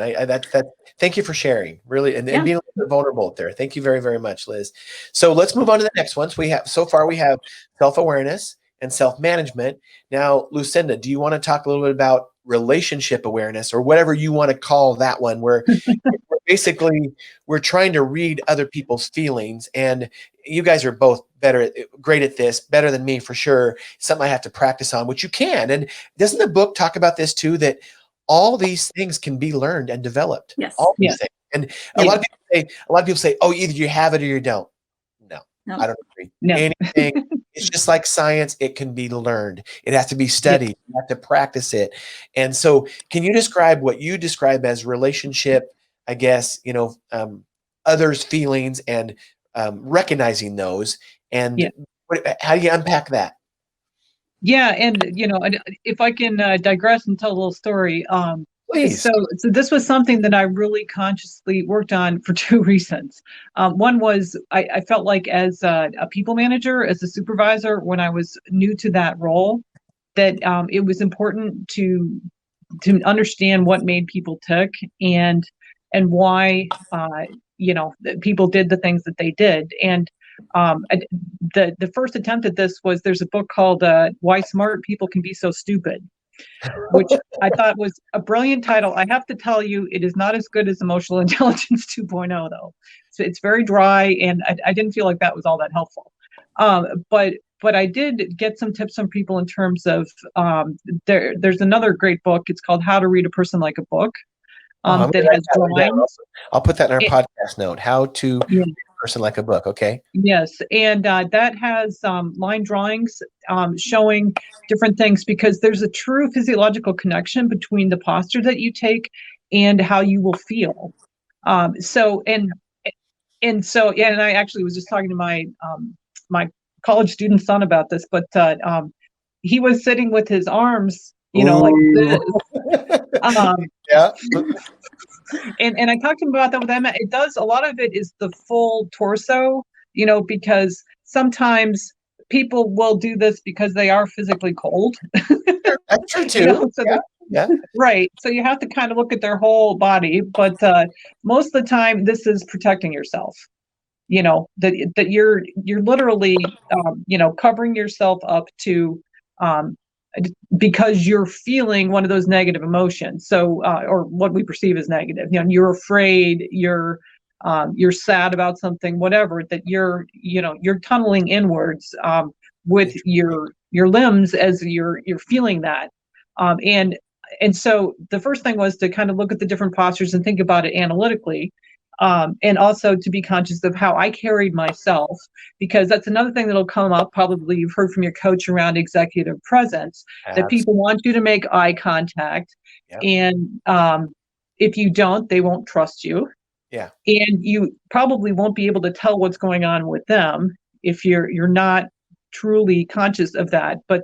Thank you for sharing, really, and being a little bit vulnerable there. Thank you very, very much, Liz. So let's move on to the next ones. We have self-awareness and self-management. Now, Lucinda, do you want to talk a little bit about relationship awareness, or whatever you want to call that one, where basically we're trying to read other people's feelings, and you guys are both great at this, better than me for sure. Something I have to practice on, which you can. And doesn't the book talk about this too, that all these things can be learned and developed? Yes. All these things. And a lot of people say, oh, either you have it or you don't. No. I don't agree. No. Anything, it's just like science. It can be learned. It has to be studied. You have to practice it. And so can you describe what you describe as relationship, I guess, others' feelings, and recognizing those, and how do you unpack that? Yeah, and if I can digress and tell a little story. Please. So this was something that I really consciously worked on for two reasons. One was I felt like, as a people manager, as a supervisor, when I was new to that role, that it was important to understand what made people tick, and why that people did the things that they did. And the first attempt at this was, there's a book called Why Smart People Can Be So Stupid, which I thought was a brilliant title. I have to tell you, it is not as good as Emotional Intelligence 2.0, though. So it's very dry, and I didn't feel like that was all that helpful. But I did get some tips from people in terms of there's another great book. It's called How to Read a Person Like a Book. That has drawings. I'll put that in our podcast note. How to read a person like a book. Okay. Yes, and that has line drawings showing different things, because there's a true physiological connection between the posture that you take and how you will feel. And I actually was just talking to my my college student son about this, but he was sitting with his arms, like this. Yeah. And I talked to him about that with Emma. It does, a lot of it is the full torso, because sometimes people will do this because they are physically cold. That's true too. You know, so Yeah. right. So you have to kind of look at their whole body, but most of the time this is protecting yourself. You know, that you're literally covering yourself up to um, because you're feeling one of those negative emotions. So or what we perceive as negative. You know, you're afraid, you're sad about something, whatever, that you're tunneling inwards with your limbs as you're feeling that. And so the first thing was to kind of look at the different postures and think about it analytically. And also to be conscious of how I carried myself, because that's another thing that'll come up. Probably you've heard from your coach around executive presence, that people want you to make eye contact. Yep. And if you don't, they won't trust you. Yeah. And you probably won't be able to tell what's going on with them if you're not truly conscious of that. But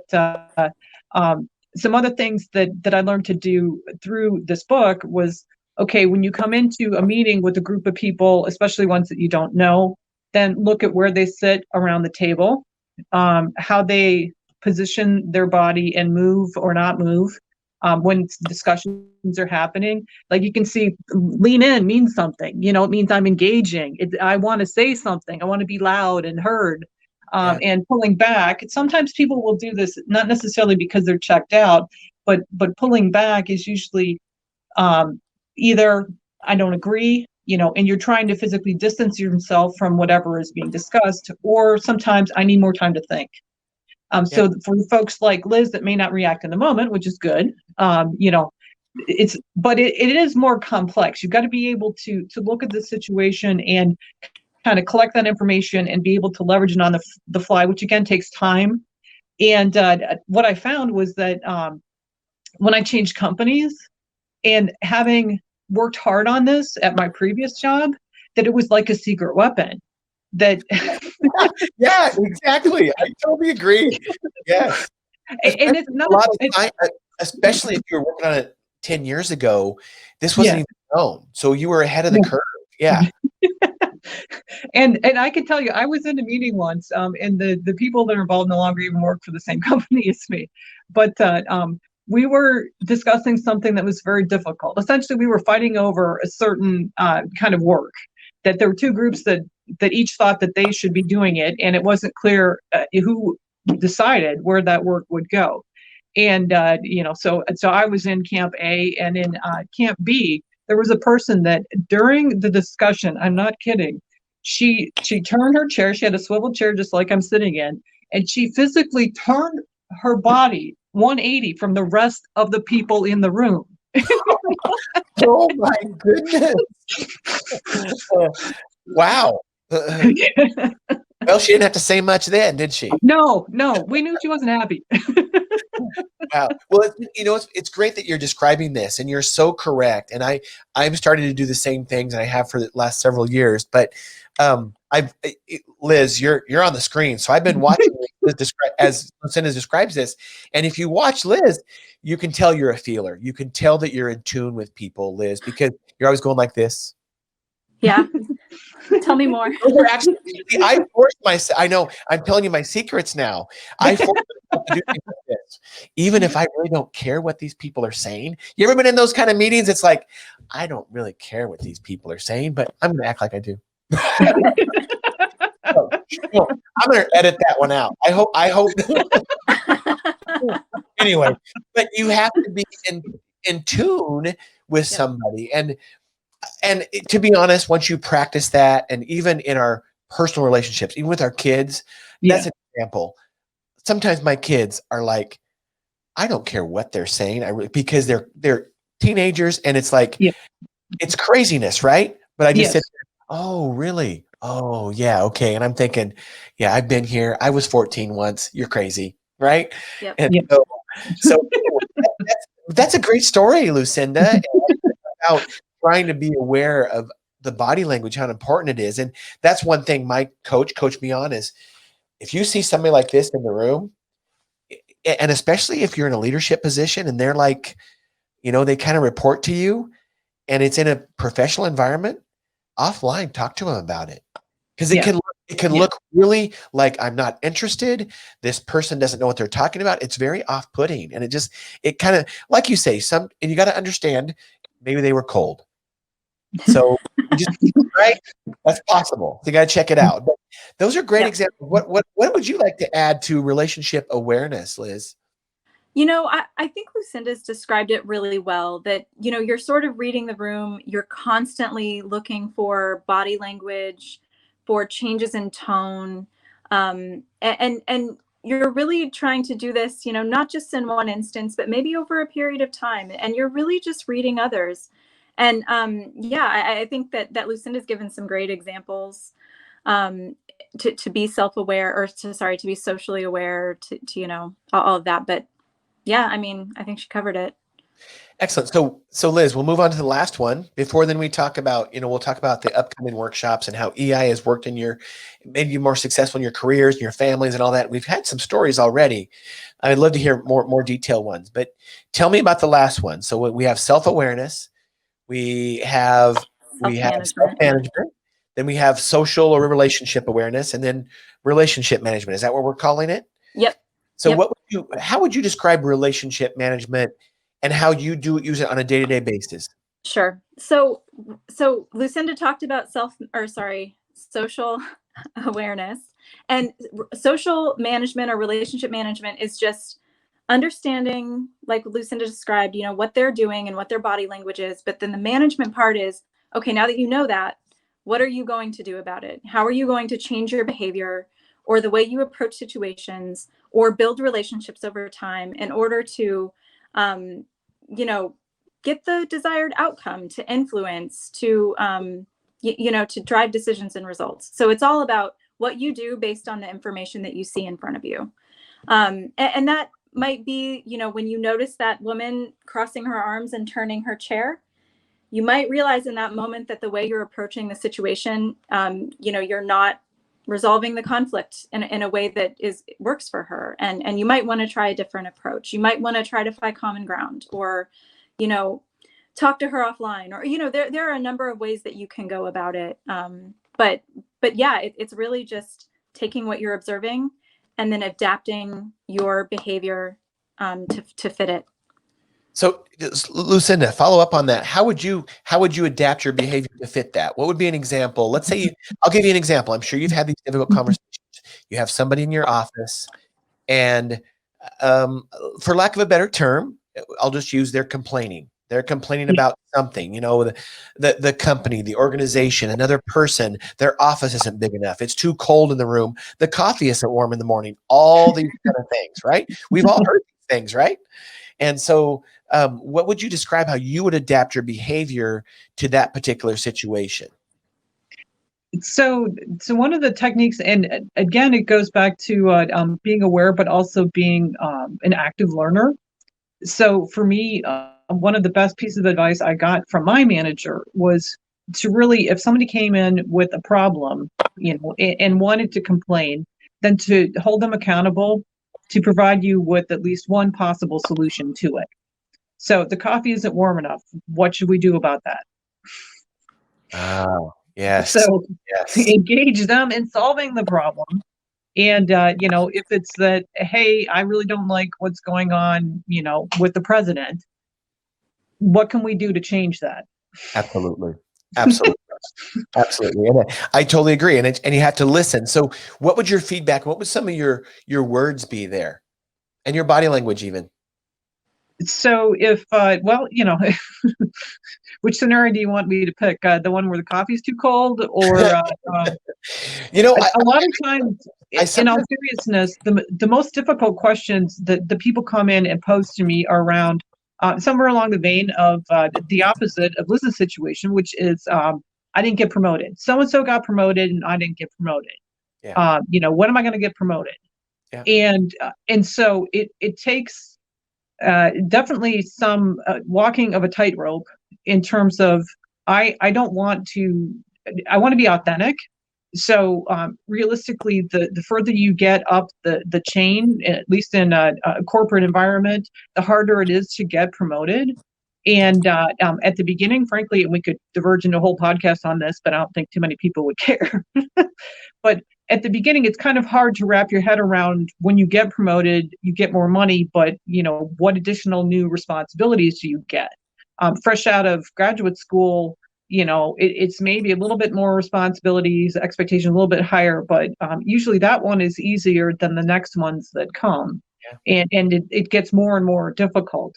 some other things that I learned to do through this book was, okay, when you come into a meeting with a group of people, especially ones that you don't know, then look at where they sit around the table, how they position their body and move or not move when discussions are happening. Like you can see, lean in means something. You know, it means I'm engaging. I want to say something. I want to be loud and heard. And pulling back. Sometimes people will do this not necessarily because they're checked out, but pulling back is usually either I don't agree, and you're trying to physically distance yourself from whatever is being discussed, or sometimes I need more time to think. So for folks like Liz that may not react in the moment, which is good, but it is more complex. You've got to be able to look at the situation and kind of collect that information and be able to leverage it on the fly, which again takes time. And what I found was that when I changed companies, and having worked hard on this at my previous job, that it was like a secret weapon. That yeah, exactly. I totally agree. Yes. And it's not a lot of time, especially if you were working on it 10 years ago, this wasn't even known. So you were ahead of the curve. Yeah. And I can tell you, I was in a meeting once, and the people that are involved no longer even work for the same company as me. But we were discussing something that was very difficult. Essentially, we were fighting over a certain kind of work, that there were two groups that each thought that they should be doing it, and it wasn't clear who decided where that work would go. And so I was in Camp A, and in Camp B, there was a person that during the discussion, I'm not kidding, she turned her chair. She had a swivel chair just like I'm sitting in, and she physically turned her body 180 from the rest of the people in the room. Oh my goodness. Wow. Well, she didn't have to say much then, did she? No, we knew she wasn't happy. Wow. Well, it's great that you're describing this, and you're so correct. And I'm starting to do the same things, and I have for the last several years. But Liz, you're on the screen, so I've been watching Liz as Lucinda describes this. And if you watch Liz, you can tell you're a feeler. You can tell that you're in tune with people, Liz, because you're always going like this. Yeah. Tell me more. Actually, I forced myself. I know. I'm telling you my secrets now. I forced myself to do things like this, even if I really don't care what these people are saying. You ever been in those kind of meetings? It's like, I don't really care what these people are saying, but I'm going to act like I do. I'm going to edit that one out. I hope. Anyway, but you have to be in tune with somebody, and to be honest, once you practice that, and even in our personal relationships, even with our kids, that's an example. Sometimes my kids are like, I don't care what they're saying, because they're teenagers, and it's like it's craziness, right? But I just said, oh, really? Oh, yeah, okay. And I'm thinking, yeah, I've been here. I was 14 once. You're crazy, right? Yep. And so that's a great story, Lucinda, about trying to be aware of the body language, how important it is. And that's one thing my coach coached me on is, if you see somebody like this in the room, and especially if you're in a leadership position and they're like, they kind of report to you, and it's in a professional environment, offline, talk to them about it. Because Yeah. it can Yeah. look really like I'm not interested. This person doesn't know what they're talking about. It's very off-putting, and it kind of, like you say, and you got to understand, maybe they were cold. So you just right, that's possible. So you got to check it out. But those are great Yeah. examples. What would you like to add to relationship awareness, Liz? I think Lucinda's described it really well, that, you're sort of reading the room. You're constantly looking for body language, for changes in tone. And you're really trying to do this, not just in one instance, but maybe over a period of time. And you're really just reading others. And I think that Lucinda's given some great examples, to be self-aware, or to be socially aware, to all of that. But yeah, I think she covered it. Excellent. So Liz, we'll move on to the last one. Before then, we talk about, we'll talk about the upcoming workshops and how EI has worked made you more successful in your careers and your families and all that. We've had some stories already. I'd love to hear more detailed ones, but tell me about the last one. So we have self-awareness, we have self-management, then we have social or relationship awareness, and then relationship management. Is that what we're calling it? Yep. So how would you describe relationship management and how you use it on a day-to-day basis? Sure. So Lucinda talked about social awareness, and social management or relationship management is just understanding, like Lucinda described, what they're doing and what their body language is. But then the management part is, okay, now that you know that, what are you going to do about it? How are you going to change your behavior or the way you approach situations or build relationships over time in order to, get the desired outcome, to influence, to, to drive decisions and results. So it's all about what you do based on the information that you see in front of you. And that might be, when you notice that woman crossing her arms and turning her chair, you might realize in that moment that the way you're approaching the situation, you're not resolving the conflict in a way that works for her. And you might want to try a different approach. You might want to try to find common ground, or, talk to her offline, or, there are a number of ways that you can go about it. But yeah, it's really just taking what you're observing and then adapting your behavior to fit it. So Lucinda, follow up on that. How would you adapt your behavior to fit that? What would be an example? Let's say I'll give you an example. I'm sure you've had these difficult conversations. You have somebody in your office, and for lack of a better term, I'll just use they're complaining. They're complaining about something, the company, the organization, another person, their office isn't big enough. It's too cold in the room. The coffee isn't warm in the morning. All these kind of things, right? We've all heard these things, right? And so what would you describe how you would adapt your behavior to that particular situation? So one of the techniques, and again, it goes back to being aware, but also being an active learner. So for me, one of the best pieces of advice I got from my manager was to really, if somebody came in with a problem, and wanted to complain, then to hold them accountable to provide you with at least one possible solution to it. So the coffee isn't warm enough. What should we do about that? Oh, yes. So yes. Engage them in solving the problem. And, if it's that, hey, I really don't like what's going on, with the president, what can we do to change that? Absolutely. Absolutely. Absolutely. And I totally agree. And you have to listen. So what would your feedback, what would some of your words be there, and your body language even? So if, which scenario do you want me to pick? The one where the coffee's too cold, or, a lot of times, in all seriousness, the most difficult questions that the people come in and pose to me are around somewhere along the vein of the opposite of Liz's situation, which is I didn't get promoted. So-and-so got promoted and I didn't get promoted. Yeah. When am I going to get promoted? Yeah. And so it takes definitely some walking of a tightrope in terms of I want to be authentic. So realistically, the further you get up the chain, at least in a corporate environment, the harder it is to get promoted. And at the beginning, frankly, and we could diverge into a whole podcast on this, but I don't think too many people would care. But at the beginning, it's kind of hard to wrap your head around. When you get promoted, you get more money, but what additional new responsibilities do you get? Fresh out of graduate school, it's maybe a little bit more responsibilities, expectation a little bit higher, but usually that one is easier than the next ones that come. Yeah. And it gets more and more difficult.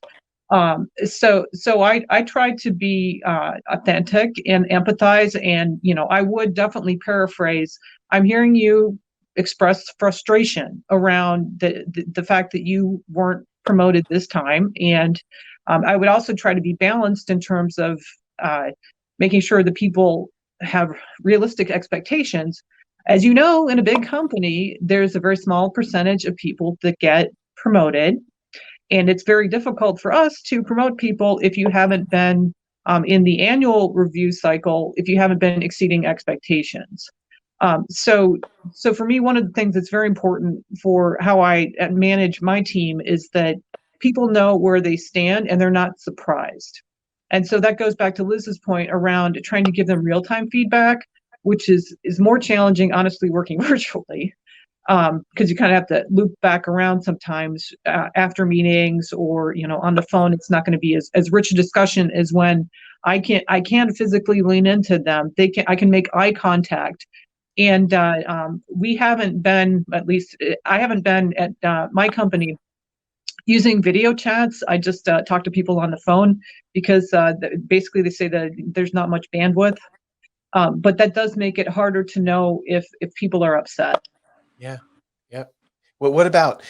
So I try to be authentic and empathize, and I would definitely paraphrase. I'm hearing you express frustration around the fact that you weren't promoted this time, and I would also try to be balanced in terms of making sure that people have realistic expectations. As you know, in a big company, there's a very small percentage of people that get promoted. And it's very difficult for us to promote people if you haven't been in the annual review cycle, if you haven't been exceeding expectations. So for me, one of the things that's very important for how I manage my team is that people know where they stand and they're not surprised. And so that goes back to Liz's point around trying to give them real-time feedback, which is more challenging, honestly, working virtually. Because you kind of have to loop back around sometimes after meetings, or on the phone. It's not going to be as rich a discussion as when I can physically lean into them. I can make eye contact, and we haven't been, at least I haven't been at my company, using video chats. I just talk to people on the phone because basically they say that there's not much bandwidth, but that does make it harder to know if people are upset. Yeah. Yep. Well, what about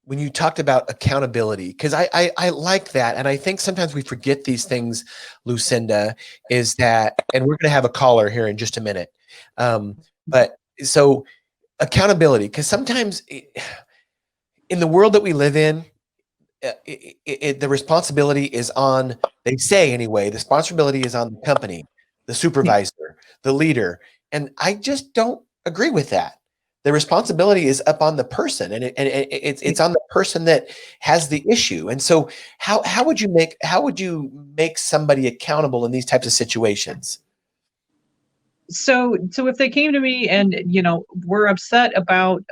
when you talked about accountability? Because I like that. And I think sometimes we forget these things, Lucinda, is that, and we're going to have a caller here in just a minute. But so accountability, because sometimes in the world that we live in, the responsibility is on, they say anyway, the responsibility is on the company, the supervisor, the leader. And I just don't agree with that. The responsibility is up on the person, and it's on the person that has the issue. And so how would you make somebody accountable in these types of situations? So if they came to me and were upset about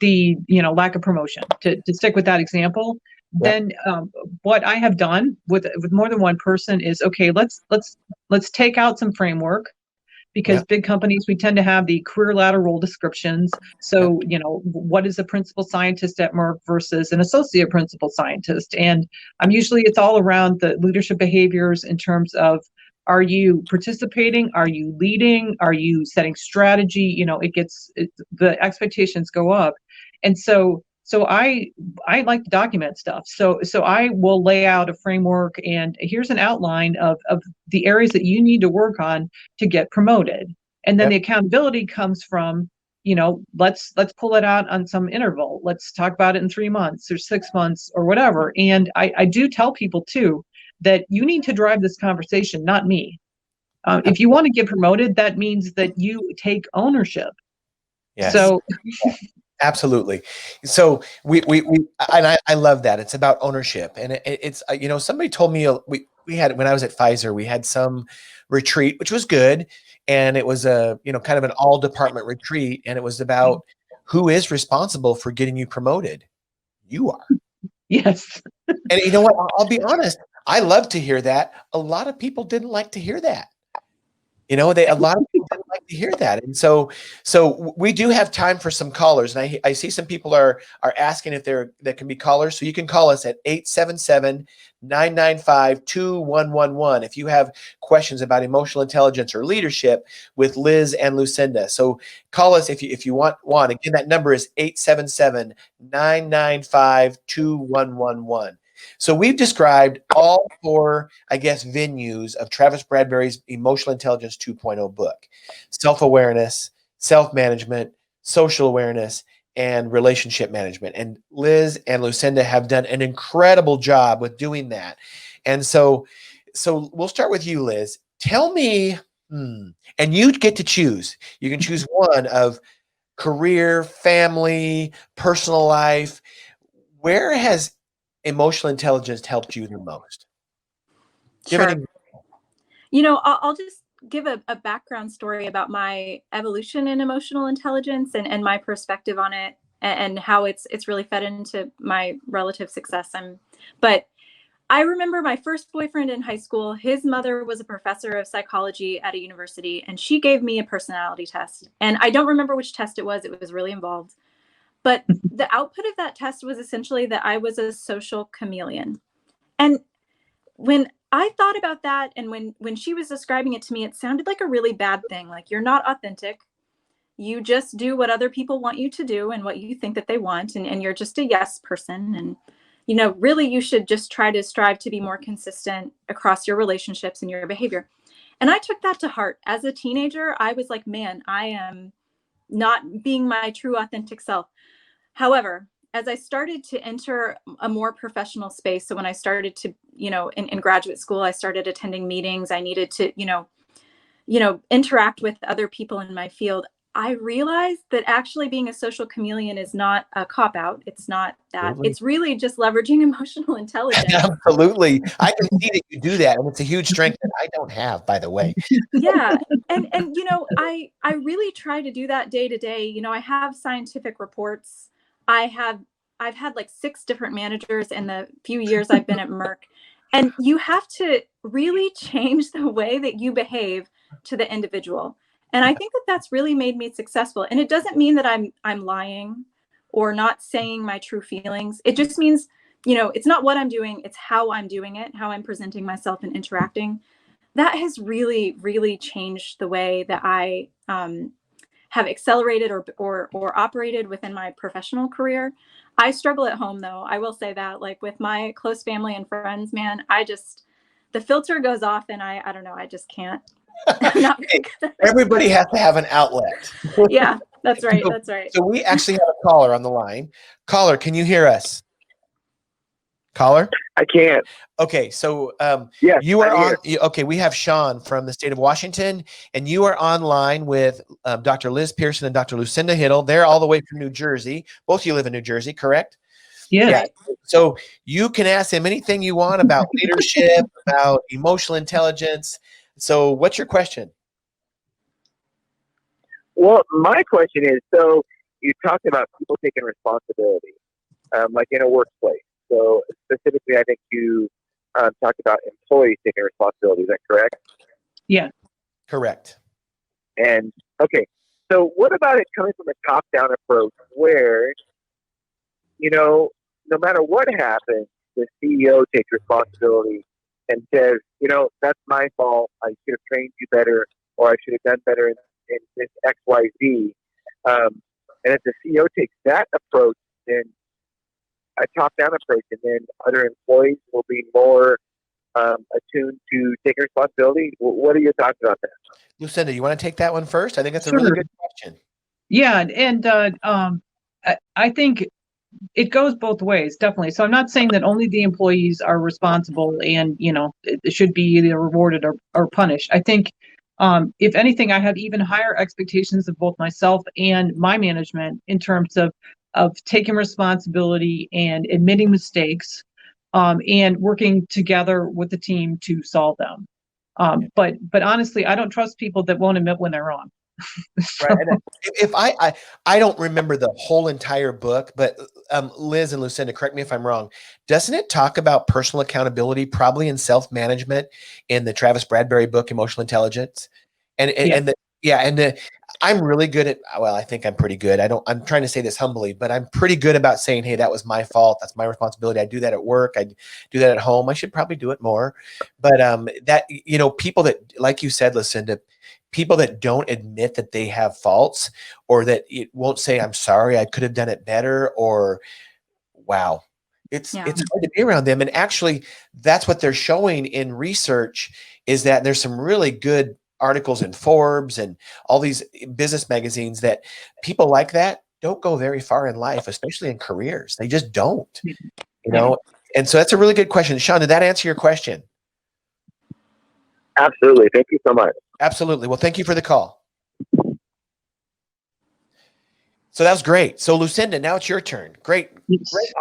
the lack of promotion, to stick with that example, then what I have done with more than one person is, okay, let's take out some framework, because big companies, we tend to have the career ladder role descriptions. So what is a principal scientist at Merck versus an associate principal scientist? And usually it's all around the leadership behaviors in terms of, are you participating? Are you leading? Are you setting strategy? The expectations go up. And so I like to document stuff. So I will lay out a framework, and here's an outline of the areas that you need to work on to get promoted. And then the accountability comes from, let's pull it out on some interval. Let's talk about it in 3 months or 6 months or whatever. And I do tell people too that you need to drive this conversation, not me. If you want to get promoted, that means that you take ownership. Yes. So absolutely. So I love that. It's about ownership. And it's, somebody told me we had, when I was at Pfizer, we had some retreat, which was good. And it was a, kind of an all department retreat. And it was about who is responsible for getting you promoted. You are. Yes. And you know what? I'll be honest. I love to hear that. A lot of people didn't like to hear that. A lot of people didn't like to hear that. And so we do have time for some callers. And I see some people are asking if there can be callers. So you can call us at 877-995-2111 if you have questions about emotional intelligence or leadership with Liz and Lucinda. So call us if you want one. Again, that number is 877-995-2111. So we've described all four, venues of Travis Bradberry's Emotional Intelligence 2.0 book: self-awareness, self-management, social awareness, and relationship management. And Liz and Lucinda have done an incredible job with doing that. And so we'll start with you, Liz. Tell me, and you get to choose. You can choose one of career, family, personal life. Where has emotional intelligence helped you the most? Give Sure. an I'll just give a background story about my evolution in emotional intelligence and my perspective on it and how it's really fed into my relative success. But I remember my first boyfriend in high school. His mother was a professor of psychology at a university, and she gave me a personality test. And I don't remember which test it was. It was really involved. But the output of that test was essentially that I was a social chameleon. And when I thought about that, and when she was describing it to me, it sounded like a really bad thing. Like, you're not authentic. You just do what other people want you to do and what you think that they want, and you're just a yes person. And really, you should just try to strive to be more consistent across your relationships and your behavior. And I took that to heart. As a teenager, I was like, man, I am not being my true authentic self. However, as I started to enter a more professional space, so when I started to, in graduate school, I started attending meetings. I needed to, interact with other people in my field. I realized that actually being a social chameleon is not a cop out. It's not that. Absolutely. It's really just leveraging emotional intelligence. Absolutely. I can see that you do that, and it's a huge strength that I don't have, by the way. Yeah. And I really try to do that day to day. I have scientific reports. I've had like 6 different managers in the few years I've been at Merck. And you have to really change the way that you behave to the individual. And I think that that's really made me successful. And it doesn't mean that I'm lying or not saying my true feelings. It just means, it's not what I'm doing, it's how I'm doing it, how I'm presenting myself and interacting. That has really, really changed the way that I have accelerated or operated within my professional career. I struggle at home, though. I will say that, like, with my close family and friends, man, the filter goes off, and I don't know, I just can't. I'm not very good at it. Everybody has to have an outlet. Yeah, that's right. That's right. So we actually have a caller on the line. Caller, can you hear us? Caller? I can't. Okay, so Yes, you are I'm on. Okay, we have Sean from the state of Washington, and you are online with Dr. Liz Pierson and Dr. Lucinda Hittle. They're all the way from New Jersey. Both of you live in New Jersey, correct? Yes. Yeah. So you can ask them anything you want about leadership, about emotional intelligence. So what's your question? Well, my question is, so you talked about people taking responsibility, like in a workplace. So specifically, I think you talked about employees taking responsibility. Is that correct? Yeah. Correct. And okay, so what about it coming from a top-down approach where, no matter what happens, the CEO takes responsibility and says, that's my fault. I should have trained you better, or I should have done better in this X, Y, Z. And if the CEO takes that approach, then a top-down approach, and then other employees will be more attuned to taking responsibility. What are your thoughts about that? Lucinda, you want to take that one first? I think that's a Sure. really good question. Yeah, and I think it goes both ways, definitely. So I'm not saying that only the employees are responsible and, it should be either rewarded or punished. I think, if anything, I have even higher expectations of both myself and my management in terms of taking responsibility and admitting mistakes, and working together with the team to solve them. But honestly, I don't trust people that won't admit when they're wrong. Right. And if I don't remember the whole entire book, but Liz and Lucinda, correct me if I'm wrong. Doesn't it talk about personal accountability, probably in self-management, in the Travis Bradberry book, Emotional Intelligence? I'm really good at. Well, I think I'm pretty good. I'm trying to say this humbly, but I'm pretty good about saying, "Hey, that was my fault. That's my responsibility. I do that at work. I do that at home. I should probably do it more." But people that, like you said, Lucinda, people that don't admit that they have faults, or that it won't say, "I'm sorry, I could have done it better," or "Wow." It's hard to be around them. And actually, that's what they're showing in research, is that there's some really good articles in Forbes and all these business magazines that people like that don't go very far in life, especially in careers. They just don't, And so that's a really good question. Sean, did that answer your question? Absolutely. Thank you so much. Absolutely. Well, thank you for the call. So that was great. So Lucinda, now it's your turn. Great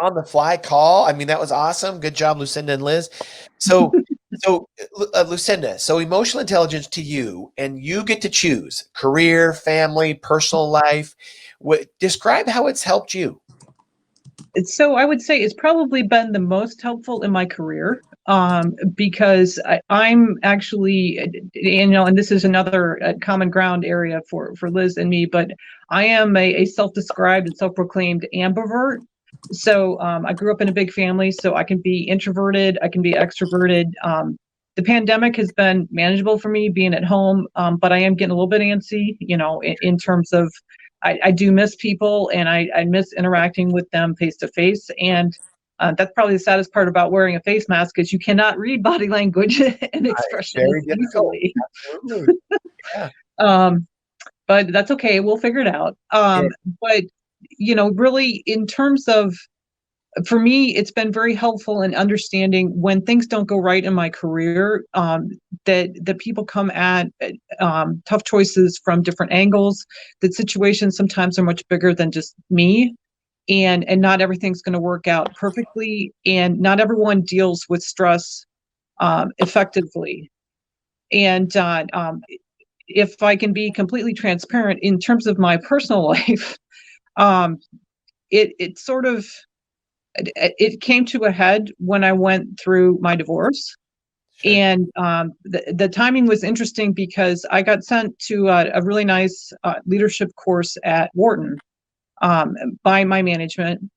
on the fly call. I mean, that was awesome. Good job, Lucinda and Liz. So, Lucinda, so emotional intelligence to you, and you get to choose career, family, personal life. Describe how it's helped you. So I would say it's probably been the most helpful in my career, because I'm actually, and this is another common ground area for Liz and me, but I am a self-described and self-proclaimed ambivert. So I grew up in a big family, so I can be introverted, I can be extroverted. The pandemic has been manageable for me being at home, but I am getting a little bit antsy, in terms of I do miss people, and I miss interacting with them face to face. And that's probably the saddest part about wearing a face mask, is you cannot read body language and expressions Very difficult. easily. Absolutely. Yeah. But that's okay. We'll figure it out. But, really in terms of, for me, it's been very helpful in understanding when things don't go right in my career, that people come at tough choices from different angles, that situations sometimes are much bigger than just me, and not everything's going to work out perfectly, and not everyone deals with stress effectively. And if I can be completely transparent in terms of my personal life, it sort of, it came to a head when I went through my divorce. Sure. And the timing was interesting because I got sent to a really nice leadership course at Wharton by my management.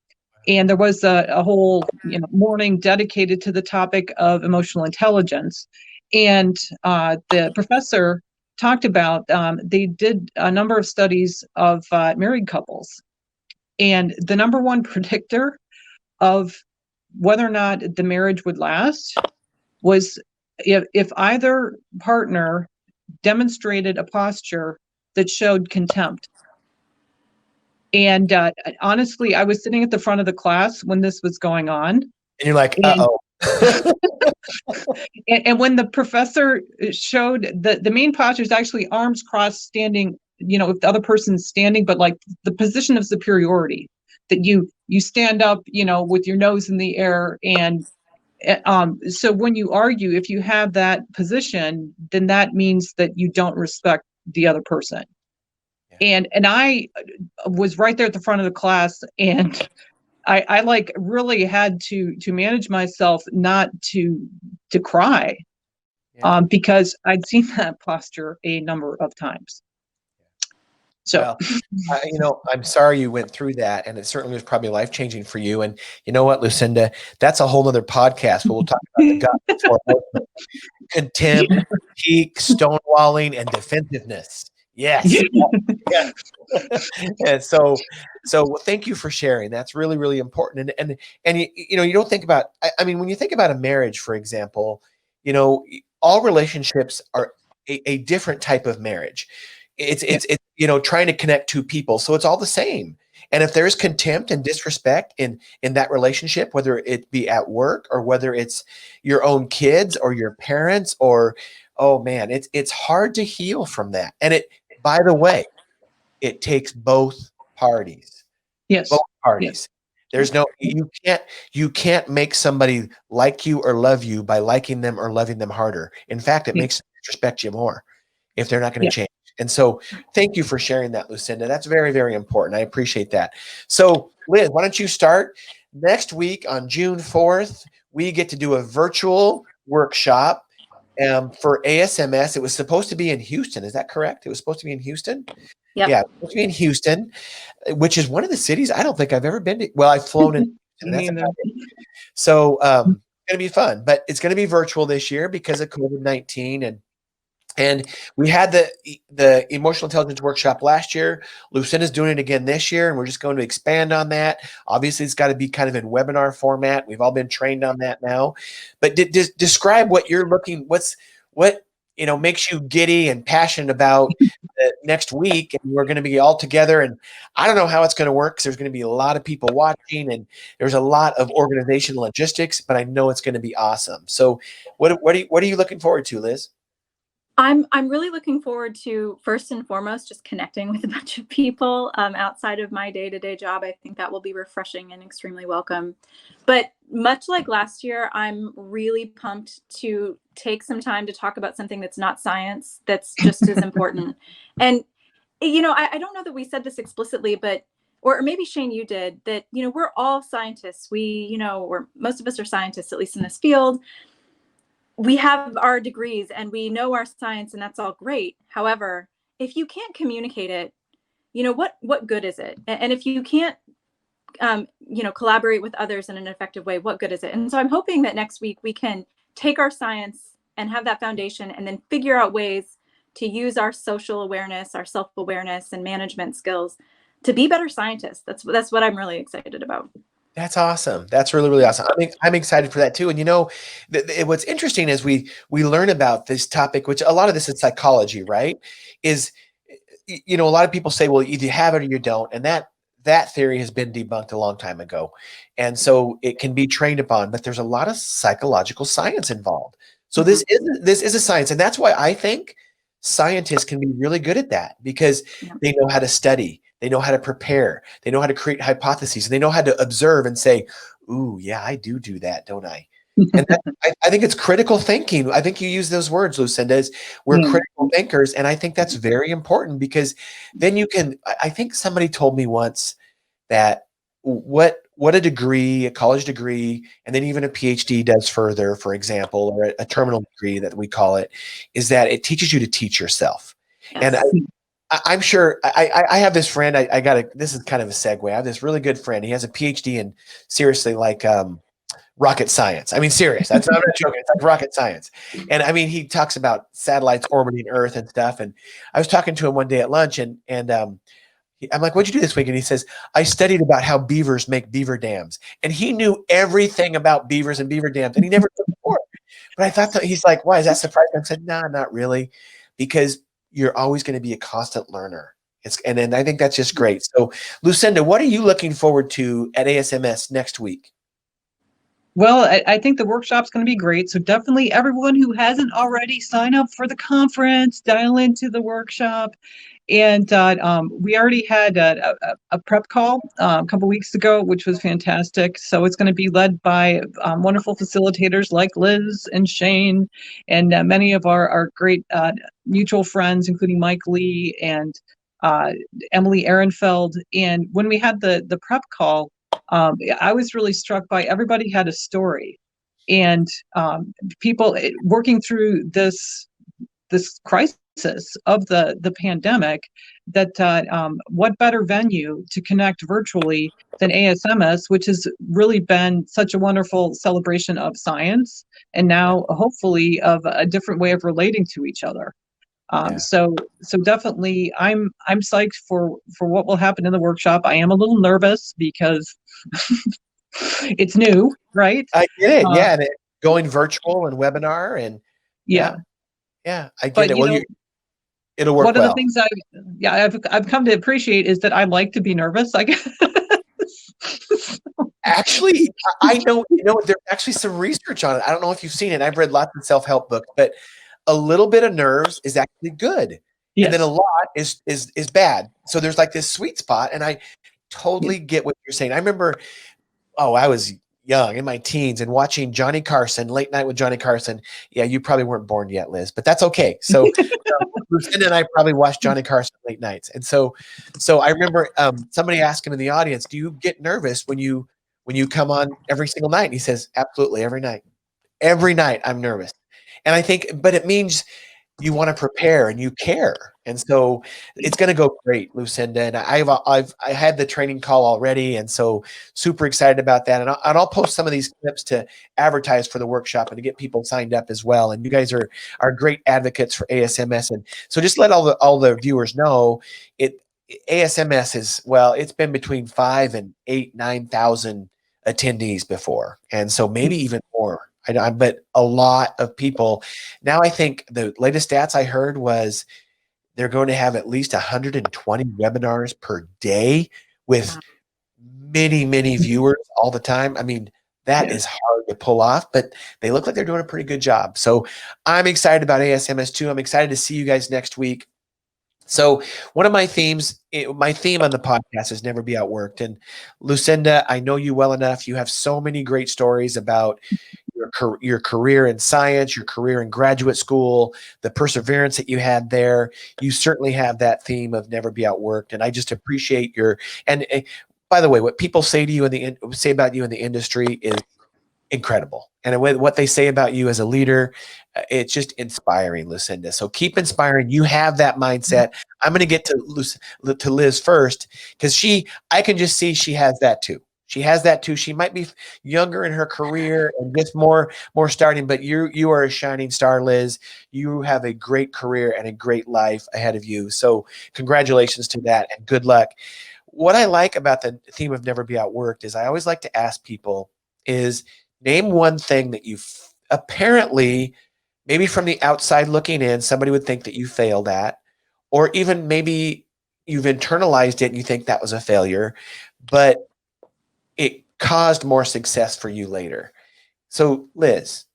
And there was a whole morning dedicated to the topic of emotional intelligence. And the professor talked about, they did a number of studies of married couples. And the number one predictor of whether or not the marriage would last was if either partner demonstrated a posture that showed contempt. And honestly, I was sitting at the front of the class when this was going on. And you're like, uh-oh. And when the professor showed the main posture is actually arms crossed, standing, if the other person's standing, but like the position of superiority, that you stand up, with your nose in the air. And so when you argue, if you have that position, then that means that you don't respect the other person. Yeah. And I was right there at the front of the class, and I like really had to manage myself not to cry, because I'd seen that posture a number of times. So, well, I'm sorry you went through that, and it certainly was probably life-changing for you. And you know what, Lucinda, that's a whole other podcast where we'll talk about the God before contempt, critique, stonewalling, and defensive-ness. Yes. Yeah. And so thank you for sharing. That's really, really important. And you don't think about, I mean, when you think about a marriage, for example, all relationships are a different type of marriage. It's trying to connect two people. So it's all the same. And if there's contempt and disrespect in that relationship, whether it be at work or whether it's your own kids or your parents, or, oh man, it's hard to heal from that. And by the way, it takes both parties. Yes. Both parties. Yes. There's no, you can't make somebody like you or love you by liking them or loving them harder. In fact, it makes them disrespect you more if they're not going to change. And so thank you for sharing that, Lucinda. That's very, very important. I appreciate that. So Liz, why don't you start? Next week on June 4th, we get to do a virtual workshop for ASMS. It was supposed to be in Houston. Is that correct? It was supposed to be in Houston? Yep. Yeah, it was supposed to be in Houston, which is one of the cities I don't think I've ever been to. Well, I've flown in. So it's going to be fun, but it's going to be virtual this year because of COVID-19. And we had the emotional intelligence workshop last year. Lucinda's doing it again this year, and we're just going to expand on that. Obviously, it's got to be kind of in webinar format. We've all been trained on that now. But describe what you're looking. What makes you giddy and passionate about next week, and we're going to be all together. And I don't know how it's going to work because there's going to be a lot of people watching, and there's a lot of organizational logistics. But I know it's going to be awesome. So, what are you looking forward to, Liz? I'm really looking forward to, first and foremost, just connecting with a bunch of people outside of my day-to-day job. I think that will be refreshing and extremely welcome. But much like last year, I'm really pumped to take some time to talk about something that's not science, that's just as important. And I don't know that we said this explicitly, but or maybe Shane, you did, that we're all scientists. Most of us are scientists, at least in this field. We have our degrees and we know our science, and that's all great. However, if you can't communicate it, what good is it? And if you can't collaborate with others in an effective way, what good is it? And so I'm hoping that next week we can take our science and have that foundation, and then figure out ways to use our social awareness, our self-awareness, and management skills to be better scientists. That's what I'm really excited about. That's awesome. That's really, really awesome. I'm excited for that too. And what's interesting is we learn about this topic, which a lot of this is psychology, right? Is, a lot of people say, well, either you have it or you don't. And that theory has been debunked a long time ago. And so it can be trained upon, but there's a lot of psychological science involved. So this is a science. And that's why I think scientists can be really good at that, because they know how to study. They know how to prepare. They know how to create hypotheses. And they know how to observe and say, ooh, yeah, I do that, don't I? And I think it's critical thinking. I think you use those words, Lucinda, is we're critical thinkers. And I think that's very important, because then I think somebody told me once that what a college degree, and then even a PhD does further, for example, or a terminal degree that we call it, is that it teaches you to teach yourself. Yes. And I'm sure I have this friend. This is kind of a segue. I have this really good friend. He has a PhD in, seriously, like rocket science. I mean, serious. I'm not joking. It's like rocket science. And I mean, he talks about satellites orbiting Earth and stuff. And I was talking to him one day at lunch, and I'm like, what'd you do this week? And he says, I studied about how beavers make beaver dams. And he knew everything about beavers and beaver dams, and he never did before. But I thought he's like, why, is that surprising? I said, nah, not really, because you're always going to be a constant learner. And then I think that's just great. So, Lucinda, what are you looking forward to at ASMS next week? Well, I think the workshop's going to be great. So definitely everyone who hasn't already, sign up for the conference, dial into the workshop. And we already had a prep call a couple weeks ago, which was fantastic. So it's going to be led by wonderful facilitators like Liz and Shane, and many of our great mutual friends, including Mike Lee and Emily Ehrenfeld. And when we had the prep call, I was really struck by everybody had a story, and people working through this crisis of the pandemic, that what better venue to connect virtually than ASMS, which has really been such a wonderful celebration of science, and now hopefully of a different way of relating to each other. So definitely I'm psyched for what will happen in the workshop. I am a little nervous because it's new, right? I get it. Yeah. And going virtual and webinar, and yeah, I get it. Well, it'll work one well. of the things I've come to appreciate is that I like to be nervous, I guess. Actually, I know, there's actually some research on it. I don't know if you've seen it. I've read lots of self-help books, but a little bit of nerves is actually good. Yes. And then a lot is bad. So there's like this sweet spot. And I totally get what you're saying. I remember, I was young in my teens and watching Johnny Carson, Late Night with Johnny Carson. Yeah, you probably weren't born yet, Liz, but that's okay. So Lucinda and I probably watched Johnny Carson late nights. And so I remember somebody asked him in the audience, do you get nervous when you come on every single night? And he says, absolutely, every night. Every night I'm nervous. And I think, but it means you want to prepare and you care. And so it's going to go great, Lucinda. And I had the training call already. And so super excited about that. And I'll post some of these clips to advertise for the workshop and to get people signed up as well. And you guys are great advocates for ASMS. And so just let all the viewers know ASMS is, it's been between 5,000 and 8,000, 9,000 attendees before. And so maybe even more. But a lot of people. Now I think the latest stats I heard was they're going to have at least 120 webinars per day with many, many viewers all the time. I mean, That is hard to pull off, but they look like they're doing a pretty good job. So I'm excited about ASMS2. I'm excited to see you guys next week. So one of my themes, my theme on the podcast is never be outworked. And Lucinda, I know you well enough. You have so many great stories about your career in science, your career in graduate school, the perseverance that you had there. You certainly have that theme of never be outworked. And I just appreciate and by the way, what people say to you say about you in the industry is incredible. And what they say about you as a leader, it's just inspiring, Lucinda. So keep inspiring. You have that mindset. I'm going to get to Liz first, because I can just see she has that too. She has that too. She might be younger in her career and just more starting, but you are a shining star, Liz. You have a great career and a great life ahead of you. So congratulations to that and good luck. What I like about the theme of never be outworked is I always like to ask people is name one thing that you apparently, maybe from the outside looking in, somebody would think that you failed at, or even maybe you've internalized it and you think that was a failure, but it caused more success for you later. So Liz,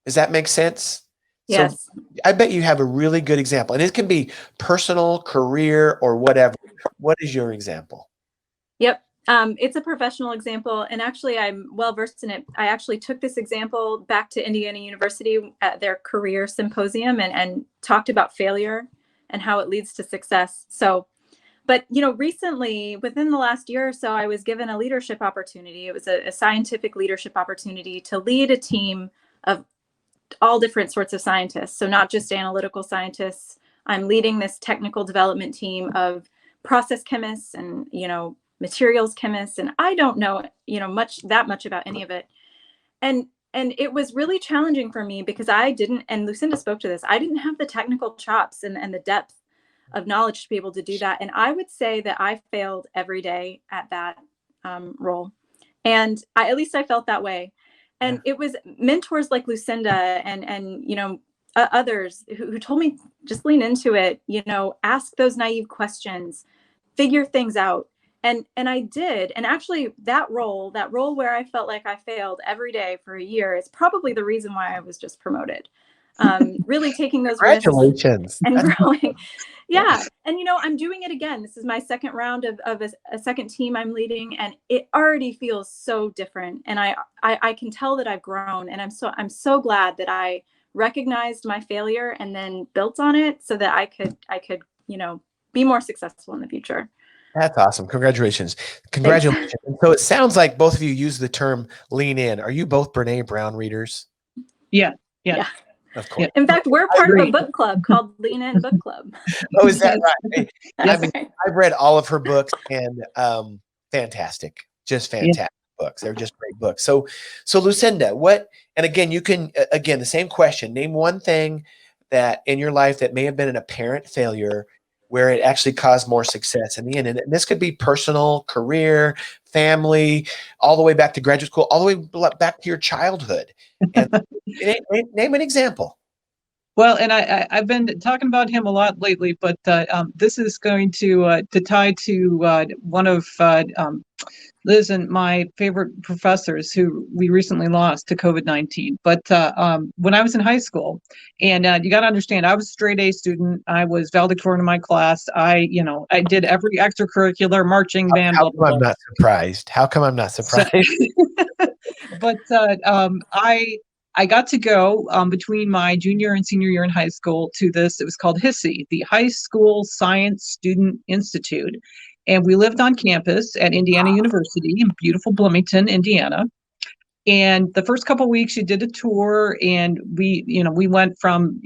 does that make sense? Yes. So I bet you have a really good example, and it can be personal, career, or whatever. What is your example? Yep. It's a professional example, and actually I'm well versed in it. I actually took this example back to Indiana University at their career symposium and talked about failure and how it leads to success. So, but recently, within the last year or so, I was given a leadership opportunity. It was a scientific leadership opportunity to lead a team of all different sorts of scientists. So not just analytical scientists. I'm leading this technical development team of process chemists and, materials chemists. And I don't know, much about any of it. And it was really challenging for me because I didn't, and Lucinda spoke to this, I didn't have the technical chops and the depth of knowledge to be able to do that. And I would say that I failed every day at that role. And at least I felt that way. And it was mentors like Lucinda and others who told me just lean into it, ask those naive questions, figure things out. And I did. And actually that role where I felt like I failed every day for a year is probably the reason why I was just promoted. Really taking those risks and growing. Yeah. And, I'm doing it again. This is my second round of a second team I'm leading, and it already feels so different. And I can tell that I've grown, and I'm so glad that I recognized my failure and then built on it so that I could, be more successful in the future. That's awesome. Congratulations. Congratulations. So it sounds like both of you use the term lean in. Are you both Brene Brown readers? Yeah. Of course. In fact, we're part of a book club called Lean In Book Club. Oh, is that right? Yes. I've read all of her books, and fantastic, just fantastic books. They're just great books. So Lucinda, and again, you can, the same question, name one thing that in your life that may have been an apparent failure where it actually caused more success in the end. And this could be personal, career, family, all the way back to graduate school, all the way back to your childhood. And name an example. Well, and I've been talking about him a lot lately, but this is going to tie to one of Liz and my favorite professors who we recently lost to COVID-19. But when I was in high school, and you got to understand, I was a straight A student. I was valedictorian in my class. I did every extracurricular, marching band. How come I'm not surprised? How come I'm not surprised? But I got to go between my junior and senior year in high school to this. It was called HSI, the High School Science Student Institute. And we lived on campus at Indiana University in beautiful Bloomington, Indiana. And the first couple of weeks you did a tour, and we went to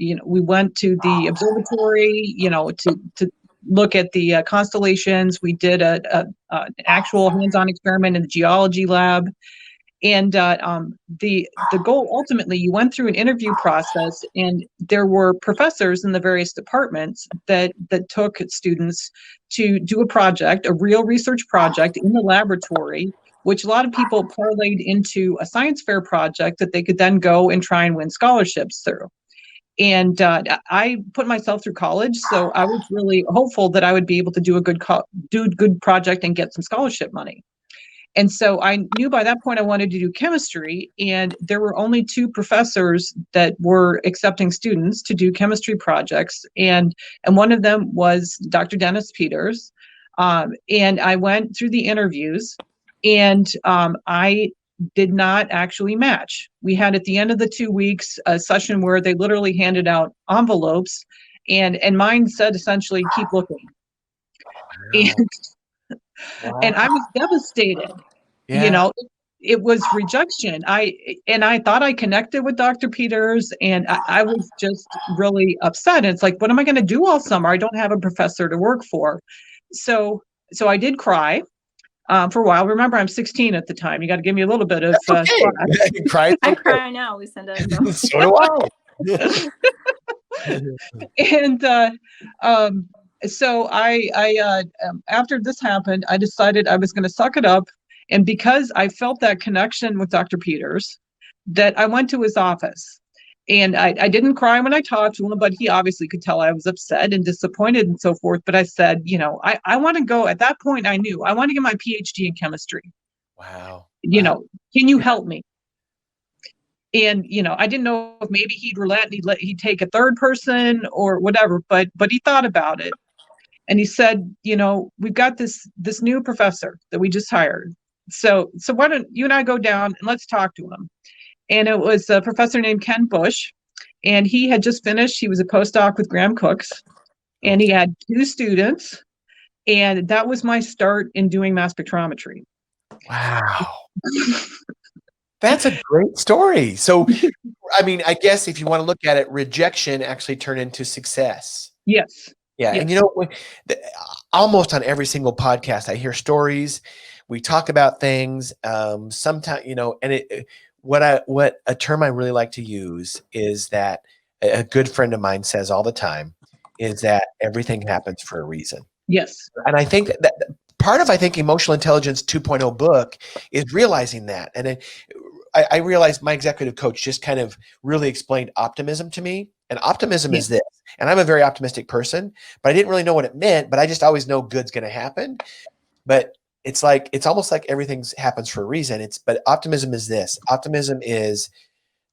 the observatory, to look at the constellations. We did an actual hands-on experiment in the geology lab. And the goal, ultimately, you went through an interview process, and there were professors in the various departments that took students to do a project, a real research project in the laboratory, which a lot of people parlayed into a science fair project that they could then go and try and win scholarships through. And I put myself through college, so I was really hopeful that I would be able to do a good project and get some scholarship money. And so I knew by that point I wanted to do chemistry, and there were only 2 professors that were accepting students to do chemistry projects, and one of them was Dr. Dennis Peters. And I went through the interviews, and I did not actually match. We had at the end of the 2 weeks a session where they literally handed out envelopes, and mine said essentially, keep looking. And and I was devastated. Yeah. You know, it was rejection. I thought I connected with Dr. Peters, and I was just really upset. And it's like, what am I going to do all summer? I don't have a professor to work for. So I did cry for a while. Remember, I'm 16 at the time. You got to give me a little bit of That's okay. slack. Cry. I cry now, Lucinda. So. So do I. And so I after this happened, I decided I was going to suck it up. And because I felt that connection with Dr. Peters, that I went to his office. And I didn't cry when I talked to him, but he obviously could tell I was upset and disappointed and so forth. But I said, you know, I want to go. At that point, I knew I want to get my PhD in chemistry. Wow. You know, can you help me? And, you know, I didn't know if maybe he'd relent, he'd take a third person or whatever, but he thought about it. And he said, you know, we've got this new professor that we just hired. So why don't you and I go down and let's talk to him? And it was a professor named Ken Bush, and he had just finished. He was a postdoc with Graham Cooks, and he had 2 students. And that was my start in doing mass spectrometry. Wow. That's a great story. So, I mean, I guess if you want to look at it, rejection actually turned into success. Yes. Yeah. Yes. And, you know, almost on every single podcast, I hear stories. We talk about things. Sometimes, you know, and what a term I really like to use is that a good friend of mine says all the time is that everything happens for a reason. Yes. And I think that part of, I think, Emotional Intelligence 2.0 book is realizing that. And I realized my executive coach just kind of really explained optimism to me. And optimism is this. And I'm a very optimistic person, but I didn't really know what it meant, but I just always know good's going to happen. But it's like, it's almost like everything happens for a reason. But optimism is this. Optimism is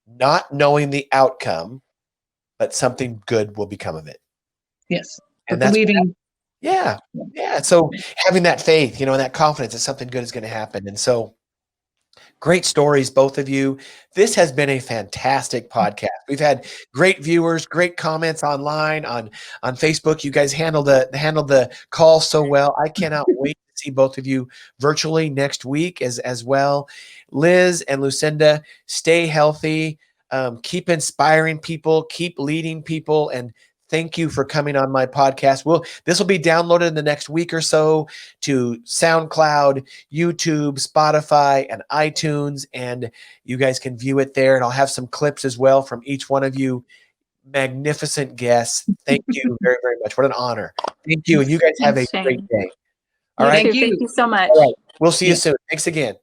not knowing the outcome, but something good will become of it. Yes. And But believing. Yeah. So having that faith, you know, and that confidence that something good is going to happen. And so great stories, both of you. This has been a fantastic podcast. We've had great viewers, great comments online on Facebook. You guys handled the call so well. I cannot wait to see both of you virtually next week as well. Liz and Lucinda, stay healthy. Keep inspiring people, keep leading people, and thank you for coming on my podcast. This will be downloaded in the next week or so to SoundCloud, YouTube, Spotify, and iTunes, and you guys can view it there. And I'll have some clips as well from each one of you. Magnificent guests. Thank you very, very much. What an honor. Thank you. And you guys have a great day. All right. Thank you so much. All right. We'll see you soon. Thanks again.